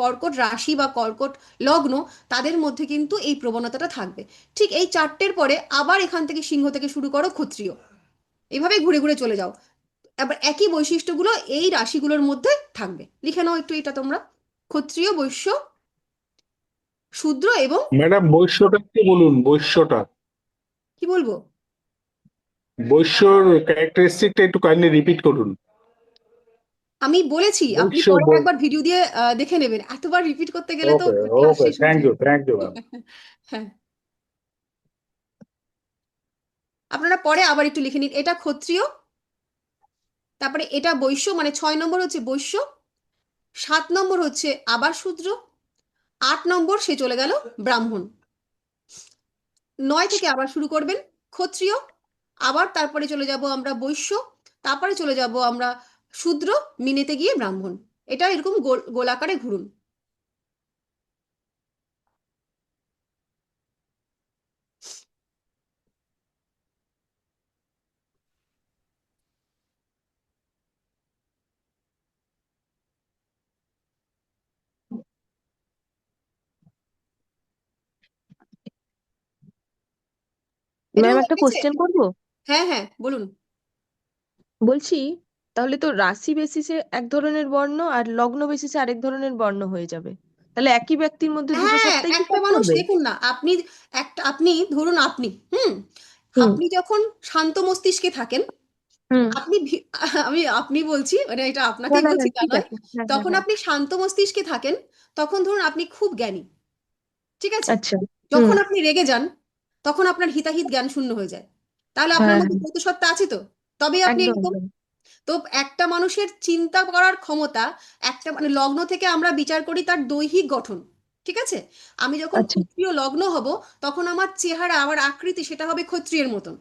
কর্কট রাশি বা কর্কট লগ্ন, তাদের মধ্যে কিন্তু এই প্রবণতাটা থাকবে। ঠিক এই 4টের পরে আবার এখান থেকে সিংহ থেকে শুরু করো ক্ষত্রিয়, এভাবে ঘুরে ঘুরে চলে যাও। আবার একই বৈশিষ্ট্যগুলো এই রাশিগুলোর মধ্যে থাকবে। লিখে নাও একটু এটা তোমরা: ক্ষত্রিয়, বৈশ্য, শূদ্র এবং ম্যাডাম বৈশ্যটা কি বলুন, বৈশ্যটা, কি বলবো? বৈশ্যর ক্যারেক্টারিস্টিকটা একটু কাইন্ডলি রিপিট করুন। আমি বলেছি, আপনি বৈশ্য, পরে একবার ভিডিও দিয়ে দেখে নেবেন, এতবার রিপিট করতে গেলে তো ওকে ক্লাস ওকে, শেষ হয়ে যায়। Thank you ma'am. হ্যাঁ, আপনারা পরে আবার একটু লিখে নিন। এটা ক্ষত্রিয়, তারপরে এটা বৈশ্য, মানে 6 নম্বর হচ্ছে বৈশ্য, 7 নম্বর হচ্ছে আবার শূদ্র, 8 নম্বর সে চলে গেল ব্রাহ্মণ, 9 থেকে আবার শুরু করবেন ক্ষত্রিয়, আবার তারপরে চলে যাব আমরা বৈশ্য, তারপরে চলে যাব আমরা শূদ্র, মিনেতে গিয়ে ব্রাহ্মণ। এটা এরকম গোলাকারে ঘুরুন। এটা ম্যাম হয়ে একটা গেছে? কোশ্চেন করবো? হ্যাঁ হ্যাঁ, বলুন। বলছি, তাহলে তো রাশি বেসিসে এক ধরনের বর্ণ আর লগ্ন বেসিসে আরেক ধরনের বর্ণ হয়ে যাবে, তাহলে একই ব্যক্তির মধ্যে দুটো হ্যাঁ, সত্তাই কি একটা কাজ মানুষ করবে? দেখুন না, আপনি ধরুন, হুম আপনি যখন শান্ত মস্তিষ্কে থাকেন, হুম। আপনি আপনি বলছি, মানে এটা না আপনাকেই না না, বলছি তা ঠিক নয়। আছে, হ্যাঁ হ্যাঁ তখন হ্যাঁ। আপনি শান্ত মস্তিষ্কে থাকেন, তখন ধরুন আপনি খুব জ্ঞানী, ঠিক আছে? আচ্ছা। হুম। যখন আপনি রেগে যান, তখন আপনার হিতাহিত জ্ঞান শূন্য হয়ে যায়। তাহলে আপনার হ্যাঁ মধ্যে হ্যাঁ, যৌথ সত্তা আছে তো, তবেই আপনি একদম এরকম। একদম। তো একটা মানুষের চিন্তা করার ক্ষমতা, একটা মানে লগ্ন থেকে আমরা বিচার করি তার দৈহিক গঠন, ঠিক আছে? আমি যখন আচ্ছা। ক্ষত্রিয় লগ্ন হব, তখন আমার চেহারা, আমার আকৃতি সেটা হবে ক্ষত্রিয়ের মতন।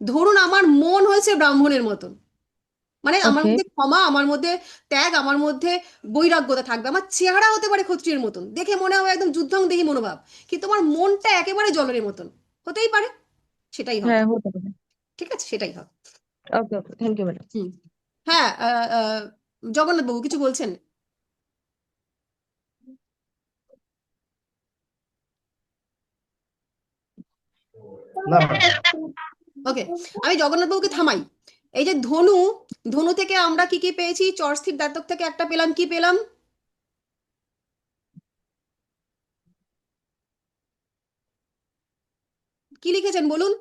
ধরুন আমার মন হয়েছে ব্রাহ্মণের মতন, মানে আমার ওকে। মধ্যে ক্ষমা, আমার মধ্যে ত্যাগ, আমার মধ্যে বৈরাগ্যতা থাকবে, আমার চেহারা হতে পারে ক্ষত্রিয়ের মতন, দেখে মনে হবে একদম যুদ্ধংদেহী মনোভাব, কিন্তু আমার মনটা একেবারে জলের মতন, হতেই পারে, সেটাই হবে। হ্যাঁ, হতে পারে। ঠিক আছে, সেটাই হবে। ওকে ওকে, থ্যাংক ইউ ম্যাডাম। হুম। হ্যাঁ, জগন্নাথ বাবু কিছু বলছেন? না ম্যাডাম। ওকে, আমি জগন্নাথবাবুকে থামাই। এই যে ধনু, ধনু থেকে আমরা কি কি পেয়েছি? চরস্থির দাঁতক থেকে একটা পেলাম, কি পেলাম? কি লিখেছেন বলুন?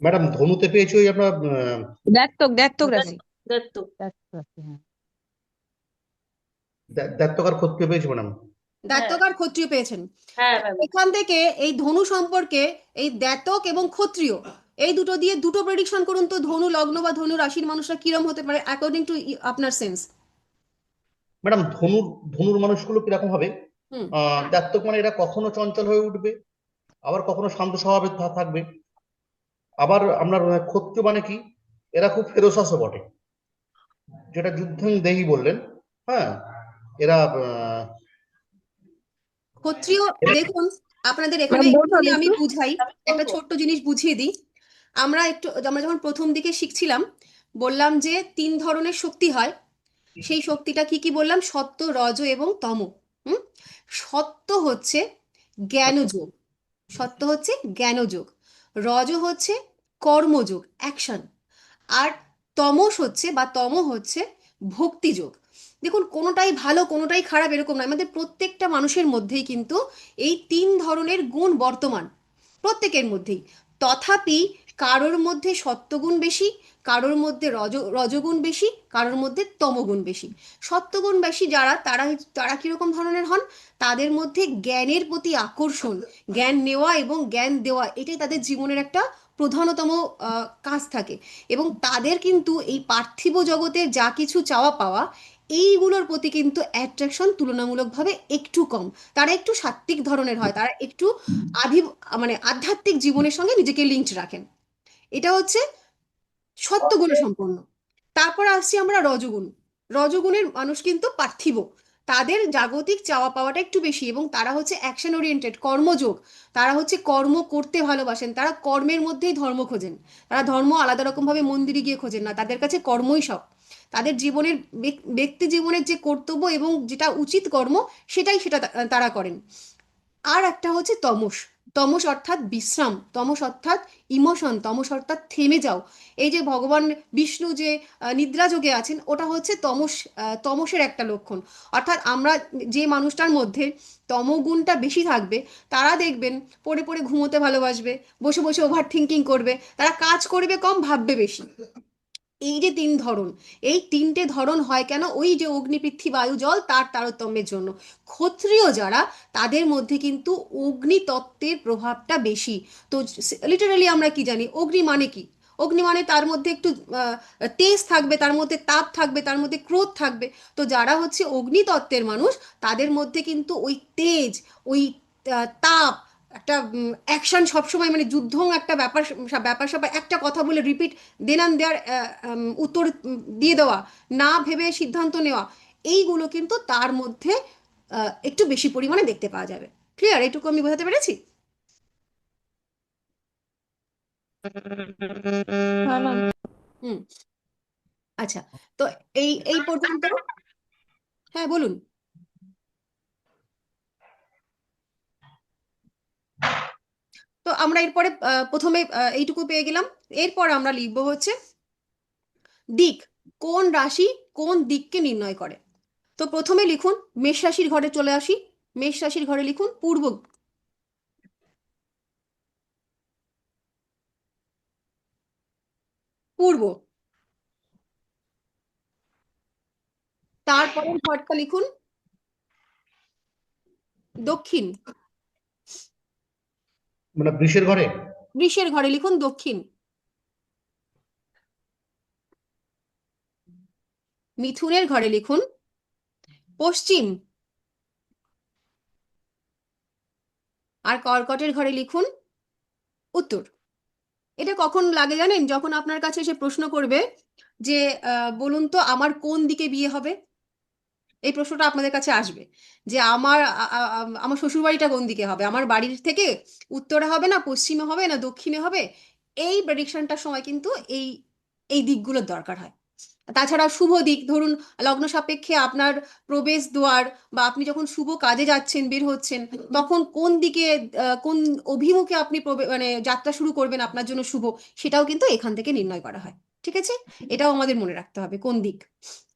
ম্যাডাম ধনুতে পেয়েছি ওই আপনার দ্ব্যর্থক রাশি। দেখতো দ্ব্যর্থকার ক্ষত্রিয় পেয়েছি ম্যাডাম। দাঁতক আর ক্ষত্রিয় পেয়েছেন। হ্যাঁ ম্যাম। এখান থেকে এই ধনু সম্পর্কে এই দ্ব্যর্থক এবং ক্ষত্রিয় এই দুটো দিয়ে দুটো প্রেডিকশন করুন তো, ধনু লগ্ন বা ধনু রাশির মানুষরা কিরম হতে পারে অ্যাকর্ডিং টু আপনার সেন্স। ম্যাডাম ধনুর মানুষগুলো কিরকম হবে? হুম। দ্ব্যর্থক মানে এরা কখনো চঞ্চল হয়ে উঠবে, আবার কখনো শান্ত স্বভাবের থাকবে। আবার আপনার ক্ষত্রিয় মানে কি, এরা খুব ফেরোসাসও বটে, যেটা যুদ্ধং দেহি বললেন। হ্যাঁ, এরা ক্ষত্রিয়, দেখুন আপনাদের এখানে ম্যাম একটু বলুন যদি আমি একটু। বুঝাই, একটা ছোট্ট জিনিস বুঝিয়ে দিই। আমরা যখন প্রথম দিকে শিখছিলাম বললাম যে 3 ধরনের শক্তি হয়। সেই শক্তিটা কি কি বললাম? সত্ত্ব, রজ এবং তম। হুম। সত্ত্ব হচ্ছে জ্ঞানযোগ, সত্ত্ব হচ্ছে জ্ঞানযোগ, রজ হচ্ছে কর্মযোগ, অ্যাকশন, আর তম হচ্ছে ভক্তিযোগ। দেখুন, কোনোটাই ভালো কোনোটাই খারাপ এরকম নয়, আমাদের প্রত্যেকটা মানুষের মধ্যেই কিন্তু এই 3 ধরনের গুণ বর্তমান, প্রত্যেকের মধ্যেই। তথাপি কারোর মধ্যে সত্ত্বগুণ বেশি, কারোর মধ্যে রজগুণ বেশি, কারোর মধ্যে তমগুণ বেশি। সত্ত্বগুণ বেশি যারা, তারা তারা কিরকম ধরনের হন? তাদের মধ্যে জ্ঞানের প্রতি আকর্ষণ, জ্ঞান নেওয়া এবং জ্ঞান দেওয়া, এটাই তাদের জীবনের একটা প্রধানতম কাজ থাকে। এবং তাদের কিন্তু এই পার্থিব জগতের যা কিছু চাওয়া পাওয়া, এইগুলোর প্রতি কিন্তু অ্যাট্রাকশন তুলনামূলকভাবে একটু কম। তারা একটু সাত্ত্বিক ধরনের হয়, তারা একটু আধি মানে আধ্যাত্মিক জীবনের সঙ্গে নিজেকে লিঙ্কড রাখেন। এটা হচ্ছে সত্ত্বগুণ সম্পন্ন। তারপর আসছি আমরা রজগুণ। রজগুণের মানুষ কিন্তু পার্থিব, তাদের জাগতিক চাওয়া পাওয়াটা একটু বেশি এবং তারা হচ্ছে অ্যাকশন ওরিয়েন্টেড, কর্মযোগ। তারা হচ্ছে কর্ম করতে ভালোবাসেন, তারা কর্মের মধ্যেই ধর্ম খোঁজেন। তারা ধর্ম আলাদা রকমভাবে মন্দিরে গিয়ে খোঁজেন না, তাদের কাছে কর্মই সব। তাদের জীবনের ব্যক্তি জীবনের যে কর্তব্য এবং যেটা উচিত কর্ম, সেটা তারা করেন। আর একটা হচ্ছে তমস। তমস অর্থাৎ বিশ্রাম, তমস অর্থাৎ ইমোশন, তমস অর্থাৎ থেমে যাও। এই যে ভগবান বিষ্ণু যে নিদ্রা যোগে আছেন, ওটা হচ্ছে তমসের একটা লক্ষণ। অর্থাৎ আমরা যে মানুষটার মধ্যে তমগুণটা বেশি থাকবে, তারা দেখবেন পড়ে পড়ে ঘুমোতে ভালোবাসবে, বসে বসে ওভার থিঙ্কিং করবে, তারা কাজ করবে কম, ভাববে বেশি। এই যে 3 ধরন, এই 3টে ধরন হয় কেন? ওই যে অগ্নি, পৃথ্বী, বায়ু, জল, তার তারতম্যের জন্য। ক্ষত্রিয় যারা, তাদের মধ্যে কিন্তু অগ্নি তত্ত্বের প্রভাবটা বেশি। তো লিটারালি আমরা কি জানি অগ্নি মানে কি? অগ্নি মানে তার মধ্যে একটু তেজ থাকবে, তার মধ্যে তাপ থাকবে, তার মধ্যে ক্রোধ থাকবে। তো যারা হচ্ছে অগ্নিতত্ত্বের মানুষ, তাদের মধ্যে কিন্তু ওই তেজ, ওই তাপ, একটা অ্যাকশন সবসময়, মানে যুদ্ধ একটা ব্যাপার, ব্যাপার স্যাপার, একটা কথা বলে রিপিট, দেন অ্যান্ড দেয়ার উত্তর দিয়ে দেওয়া, না ভেবে সিদ্ধান্ত নেওয়া, এইগুলো কিন্তু তার মধ্যে একটু বেশি পরিমাণে দেখতে পাওয়া যাবে। ক্লিয়ার? এইটুকু আমি বোঝাতে পেরেছি? হ্যাঁ ম্যাম। হুম। আচ্ছা, তো এই এই পর্যন্ত। হ্যাঁ বলুন। তো আমরা এরপরে প্রথমে এইটুকু পেয়ে গেলাম। এরপর আমরা লিখবো হচ্ছে দিক, কোন রাশি কোন দিককে নির্ণয় করে। তো প্রথমে লিখুন, মেষ রাশির ঘরে চলে আসি। মেষ রাশির ঘরে লিখুন পূর্ব, পূর্ব। তারপরের ঘরটা লিখুন দক্ষিণ। মানে বৃষের ঘরে। বৃষের ঘরে লিখুন দক্ষিণ। মিথুনের ঘরে লিখুন পশ্চিম। আর কর্কটের ঘরে লিখুন উত্তর। এটা কখন লাগে জানেন? যখন আপনার কাছে এসে প্রশ্ন করবে যে বলুন তো আমার কোন দিকে বিয়ে হবে, এই প্রশ্নটা আপনাদের কাছে আসবে যে আমার শ্বশুর বাড়িটা কোন দিকে হবে, আমার বাড়ির থেকে উত্তরে হবে না পশ্চিমে হবে না দক্ষিণে হবে। এই প্রেডিকশনটার সময় কিন্তু এই এই দিকগুলোর দরকার হয়। তাছাড়া শুভ দিক, ধরুন লগ্ন সাপেক্ষে আপনার প্রবেশ দ্বার বা আপনি যখন শুভ কাজে যাচ্ছেন, বের হচ্ছেন, তখন কোন দিকে কোন অভিমুখে আপনি মানে যাত্রা শুরু করবেন আপনার জন্য শুভ, সেটাও কিন্তু এখান থেকে নির্ণয় করা হয়। ঠিক আছে, এটাও আমাদের মনে রাখতে হবে কোন দিক।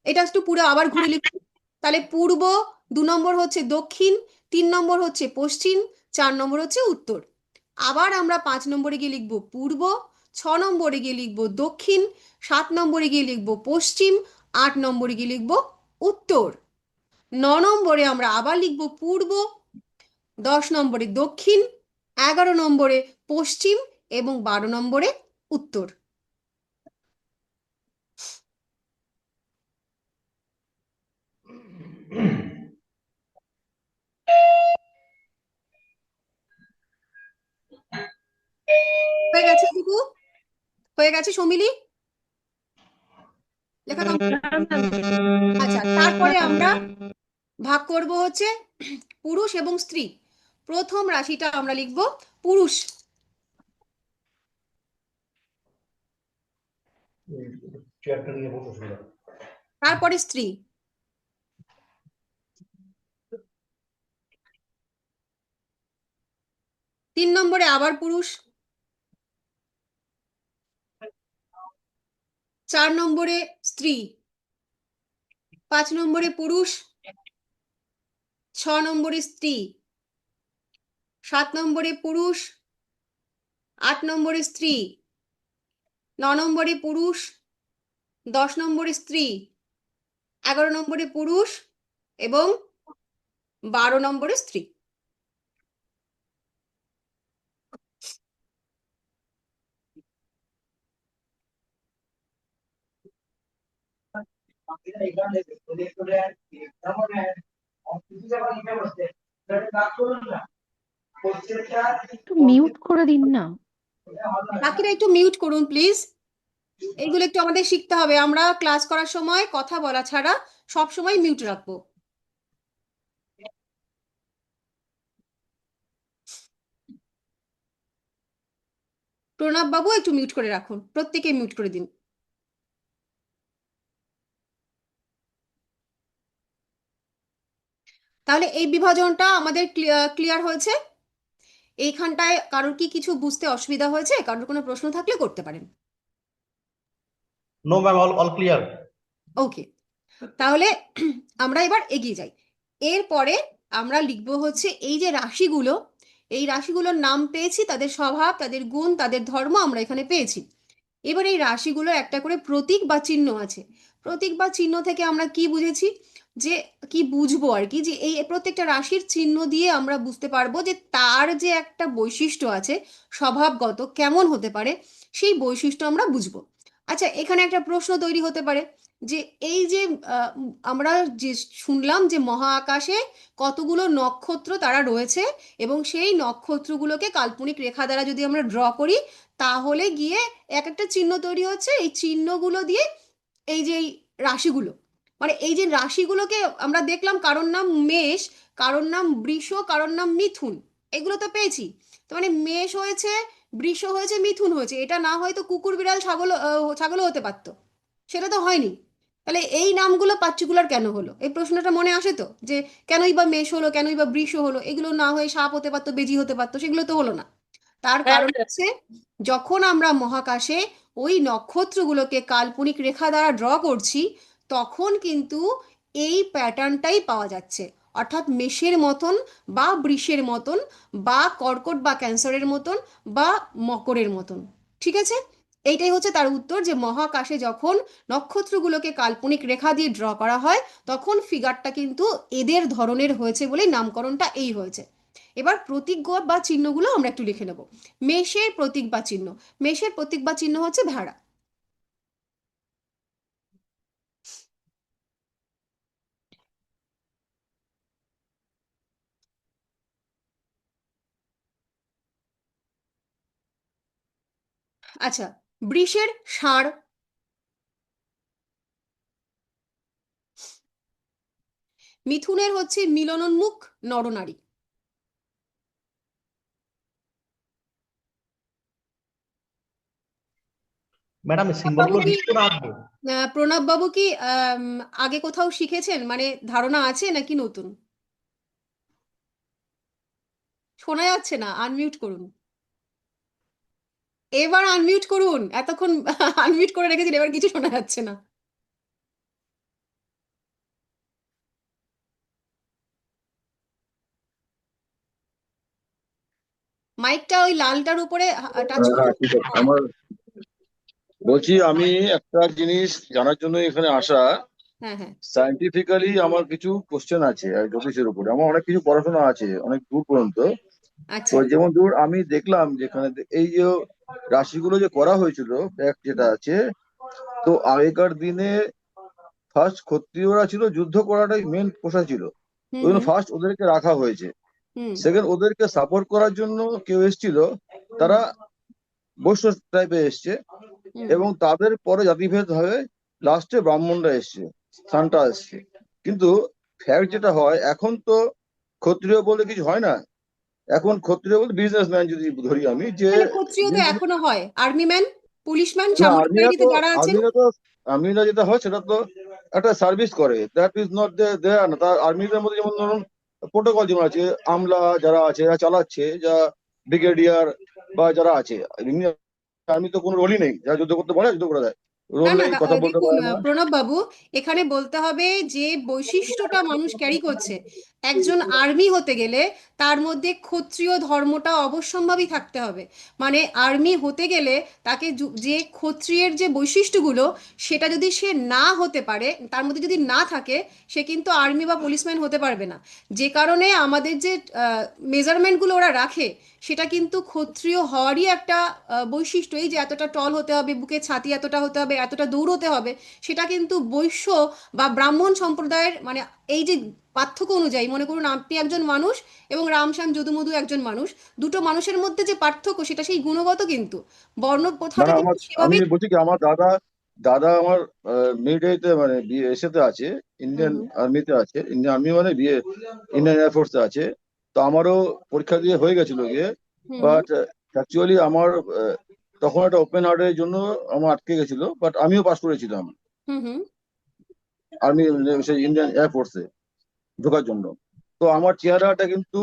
এটা একটু পুরো আবার ঘুরে লিখুন। তাহলে পূর্ব, 2 নম্বর হচ্ছে দক্ষিণ, 3 নম্বর হচ্ছে পশ্চিম, 4 নম্বর হচ্ছে উত্তর। আবার আমরা 5 নম্বরে গিয়ে লিখবো পূর্ব, 6 নম্বরে গিয়ে লিখবো দক্ষিণ, 7 নম্বরে গিয়ে লিখবো পশ্চিম, 8 নম্বরে গিয়ে লিখবো উত্তর, 9 নম্বরে আমরা আবার লিখবো পূর্ব, 10 নম্বরে দক্ষিণ, 11 নম্বরে পশ্চিম এবং 12 নম্বরে উত্তর। হয়ে গেছে দিকু? হয়ে গেছে সমিলি? লেখা complete? আচ্ছা, তারপরে আমরা ভাগ করব হচ্ছে পুরুষ এবং স্ত্রী। প্রথম রাশিটা আমরা লিখব পুরুষ, চেয়ারটা নিয়ে বসে ছিল। তারপরে স্ত্রী, তিন নম্বরে আবার পুরুষ, 4 নম্বরে স্ত্রী, 5 নম্বরে পুরুষ, 6 নম্বরে স্ত্রী, 7 নম্বরে পুরুষ, 8 নম্বরে স্ত্রী, 9 নম্বরে পুরুষ, 10 নম্বরে স্ত্রী, 11 নম্বরে পুরুষ এবং 12 নম্বরে স্ত্রী। একটু মিউট করে দিন না। বাকিরা একটু মিউট করুন প্লিজ। এইগুলো একটু আমাদের শিখতে হবে, আমরা ক্লাস করার সময় কথা বলা ছাড়া সব সময় মিউট রাখবো। প্রণব বাবু একটু মিউট করে রাখুন, প্রত্যেকে মিউট করে দিন। তাহলে এই বিভাজনটা আমাদের ক্লিয়ার হয়েছে। এইখানটায় কারোর কি কিছু বুঝতে অসুবিধা হয়েছে? কারোর কোনো প্রশ্ন থাকলে করতে পারেন। No ma'am, all clear. Okay, তাহলে আমরা এবার এগিয়ে যাই। এরপরে আমরা লিখবো হচ্ছে এই যে রাশিগুলো, এই রাশিগুলোর নাম পেয়েছি, তাদের স্বভাব, তাদের গুণ, তাদের ধর্ম আমরা এখানে পেয়েছি। এবার এই রাশিগুলোর একটা করে প্রতীক বা চিহ্ন আছে। প্রতীক বা চিহ্ন থেকে আমরা কি বুঝেছি, যে কি বুঝবো আর কি, যে এই প্রত্যেকটা রাশির চিহ্ন দিয়ে আমরা বুঝতে পারবো যে তার যে একটা বৈশিষ্ট্য আছে স্বভাবগত কেমন হতে পারে, সেই বৈশিষ্ট্য আমরা বুঝবো। আচ্ছা, এখানে একটা প্রশ্ন তৈরি হতে পারে যে এই যে আমরা যে শুনলাম যে মহাকাশে কতগুলো নক্ষত্র তারা রয়েছে এবং সেই নক্ষত্রগুলোকে কাল্পনিক রেখা দ্বারা যদি আমরা ড্র করি, তাহলে গিয়ে এক একটা চিহ্ন তৈরি হচ্ছে। এই চিহ্নগুলো দিয়ে এই যে এই রাশিগুলো, মানে এই যে রাশিগুলোকে আমরা দেখলাম, কারোর নাম মেষ, কারোর নাম বৃষ, কারোর নাম মিথুন, এগুলো তো পেয়েছি। তো মানে মেষ হয়েছে, বৃষ হয়েছে, মিথুন হয়েছে, এটা না হয়তো কুকুর বিড়াল ছাগল ছাগলও হতে পারতো, সেটা তো হয়নি। তাহলে এই নামগুলো পার্টিকুলার কেন হলো, এই প্রশ্নটা মনে আসে তো, যে কেনই বা মেষ হলো, কেনই বা বৃষ হলো, এগুলো না হয়ে সাপ হতে পারতো, বেজি হতে পারতো, সেগুলো তো হলো না। তার কারণ হচ্ছে যখন আমরা মহাকাশে ওই নক্ষত্রগুলোকে কাল্পনিক রেখা দ্বারা ড্র করছি, তখন কিন্তু এই প্যাটার্নটাই পাওয়া যাচ্ছে। অর্থাৎ মেষের মতন বা বৃষের মতন বা কর্কট বা ক্যান্সারের মতন বা মকরের মতন। ঠিক আছে, এইটাই হচ্ছে তার উত্তর, যে মহাকাশে যখন নক্ষত্রগুলোকে কাল্পনিক রেখা দিয়ে ড্র করা হয়, তখন ফিগারটা কিন্তু এদের ধরনের হয়েছে বলেই নামকরণটা এই হয়েছে। এবার প্রতীক বা চিহ্নগুলো আমরা একটু লিখে নেব। মেষের প্রতীক বা চিহ্ন, মেষের প্রতীক বা চিহ্ন হচ্ছে ভেড়া। আচ্ছা, বৃষের ষাঁড়, মিথুনের হচ্ছে মিলনোন্মুখ নরনারী, ম্যাডাম বাবু সিম্বলগুলো কি দিচ্ছ না আসবে। প্রণব বাবু কি আগে কোথাও শিখেছেন, মানে ধারণা আছে নাকি নতুন? শোনা যাচ্ছে না, আনমিউট করুন। এবার আনমিউট করুন, এতক্ষণ আনমিউট করে রেখেছেন, এবার কিছু শোনা যাচ্ছে না। মাইকটা ওই লালটার উপরে টাচ হ্যাঁ করুন। ঠিক আছে আমার বলছি আমি একটা জিনিস জানার জন্য এখানে আসা। হ্যাঁ হ্যাঁ সায়েন্টিফিক্যালি আমার কিছু কোশ্চেন আছে আর জ্যোতিষের উপরে আমার অনেক কিছু পড়াশোনা আছে অনেক দূর পর্যন্ত। তো আচ্ছা যেমন দূর আমি দেখলাম যেখানে এই যে রাশিগুলো যে করা হয়েছিল ফ্যাক্ট যেটা আছে, তো আগেকার দিনে ফার্স্ট ক্ষত্রিয়রা ছিল, যুদ্ধ করাটাই মেন পেশা ছিল, হুম ওই জন্য হুম ফার্স্ট ওদেরকে রাখা হয়েছে। হুম সেকেন্ড ওদেরকে সাপোর্ট করার জন্য কেউ এসেছিল, তারা বৈশ্য টাইপে এসছে, হুম এবং তাদের পরে জাতিভেদ হয়ে লাস্টে ব্রাহ্মণরা এসছে, সান্টা এসছে। কিন্তু ফ্যাক্ট যেটা হয় এখন তো ক্ষত্রিয় বলে কিছু হয় না, এখন ক্ষত্রিয় বলতে বিজনেসম্যান যদি ধরি আমি যে মানে ক্ষত্রিয় তো এখনো হয়, আর্মি ম্যান, পুলিশ ম্যান, না সামরিক আর্মিরা বাহিনীতে তো যারা আছেন। আর্মিরা যেটা হয় সেটা তো একটা সার্ভিস করে, দ্যাট ইজ নট দেয়ার না। তার আর্মিদের মধ্যে যেমন ধরুন প্রোটোকল যেমন আছে, আমলা যারা আছে যারা চালাচ্ছে, যা ব্রিগেডিয়ার বা যারা আছে, আর্মি তো কোনো রোলই নেই, যারা যুদ্ধ করতে পারে যুদ্ধ করে দেয়, না রোল না নেই, কথা বলতে দেখুন পারে না। প্রণব বাবু, এখানে বলতে হবে যে বৈশিষ্ট্যটা মানুষ ক্যারি করছে। একজন আর্মি হতে গেলে তার মধ্যে ক্ষত্রিয় ধর্মটা অবশ্যম্ভাবী থাকতে হবে। মানে আর্মি হতে গেলে তাকে যে ক্ষত্রিয়ের যে বৈশিষ্ট্যগুলো, সেটা যদি সে না হতে পারে, তার মধ্যে যদি না থাকে, সে কিন্তু আর্মি বা পুলিশম্যান হতে পারবে না। যে কারণে আমাদের যে মেজারমেন্টগুলো ওরা রাখে, সেটা কিন্তু ক্ষত্রিয় হওয়ারই একটা বৈশিষ্ট্য। এই যে এতটা টল হতে হবে, বুকে ছাতি এতটা হতে হবে, এতটা দৌড়তে হবে, সেটা কিন্তু বৈশ্য বা ব্রাহ্মণ সম্প্রদায়ের, মানে এই যে পার্থক্য অনুযায়ী, মনে করুন আপনি একজন মানুষ এবং রামশ্যাম যদুমধু একজন মানুষ, দুটো মানুষের মধ্যে যে পার্থক্য, সেটা সেই গুণগত, কিন্তু বর্ণ না প্রথাটা না কিন্তু আমি সেভাবেই। বলছি কি আমার দাদা দাদা আমার মিলিটারিতে মানে এসেতে আছে, হুম ইন্ডিয়ান হুম আর্মিতে আছে, ইন্ডিয়ান আর্মি মানে ইন্ডিয়ান এয়ারফোর্সে আছে। তো আমারও পরীক্ষা দিয়ে হয়ে গেছিল গিয়ে, হুম হুম বাট অ্যাকচুয়ালি আমার তখন একটা ওপেন হার্টের জন্য আমার আটকে গেছিল, বাট আমিও পাস করেছিলাম হুম হুম আর্মি, সেই ইন্ডিয়ান এয়ারফোর্সে ঢোকার জন্য। তো আমার চেহারাটা কিন্তু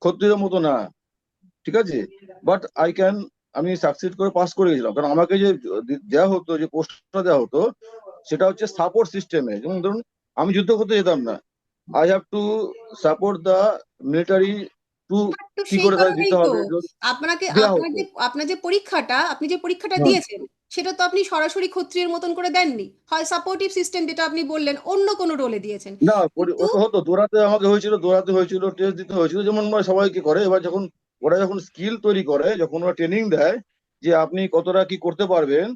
ক্ষত্রিয়ের মতো না, ঠিক আছে, বাট আমি সাকসিড করে পাস করে গেছিলাম, কারণ আমাকে যে দেওয়া হতো, যে পোস্টটা দেওয়া হতো, সেটা হচ্ছে সাপোর্ট সিস্টেমে। যেমন ধরুন আমি যুদ্ধ করতে যেতাম না, I have to support the military two তো কি সেই করে তাদের কারণেই দিতে তো হবে আপনাকে, দেওয়া আপনার হতো। যে পরীক্ষাটা, আপনি যে পরীক্ষাটা হুম। দিয়েছেন, সেটা তো আপনি সরাসরি ক্ষত্রিয়ের মতন করে দেননি, হয় সাপোর্টিভ সিস্টেম যেটা আপনি বললেন, অন্য কোনো রোলে দিয়েছেন। না কিন্তু ওটা হতো দৌড়াতে, আমাকে হয়েছিল দৌড়াতে হয়েছিল, টেস্ট দিতে হয়েছিল, যেমন ওরা সবাইকে করে। এবার যখন ওরা যখন স্কিল তৈরি করে, যখন ওরা ট্রেনিং দেয় যে আপনি কতটা কি করতে পারবেন,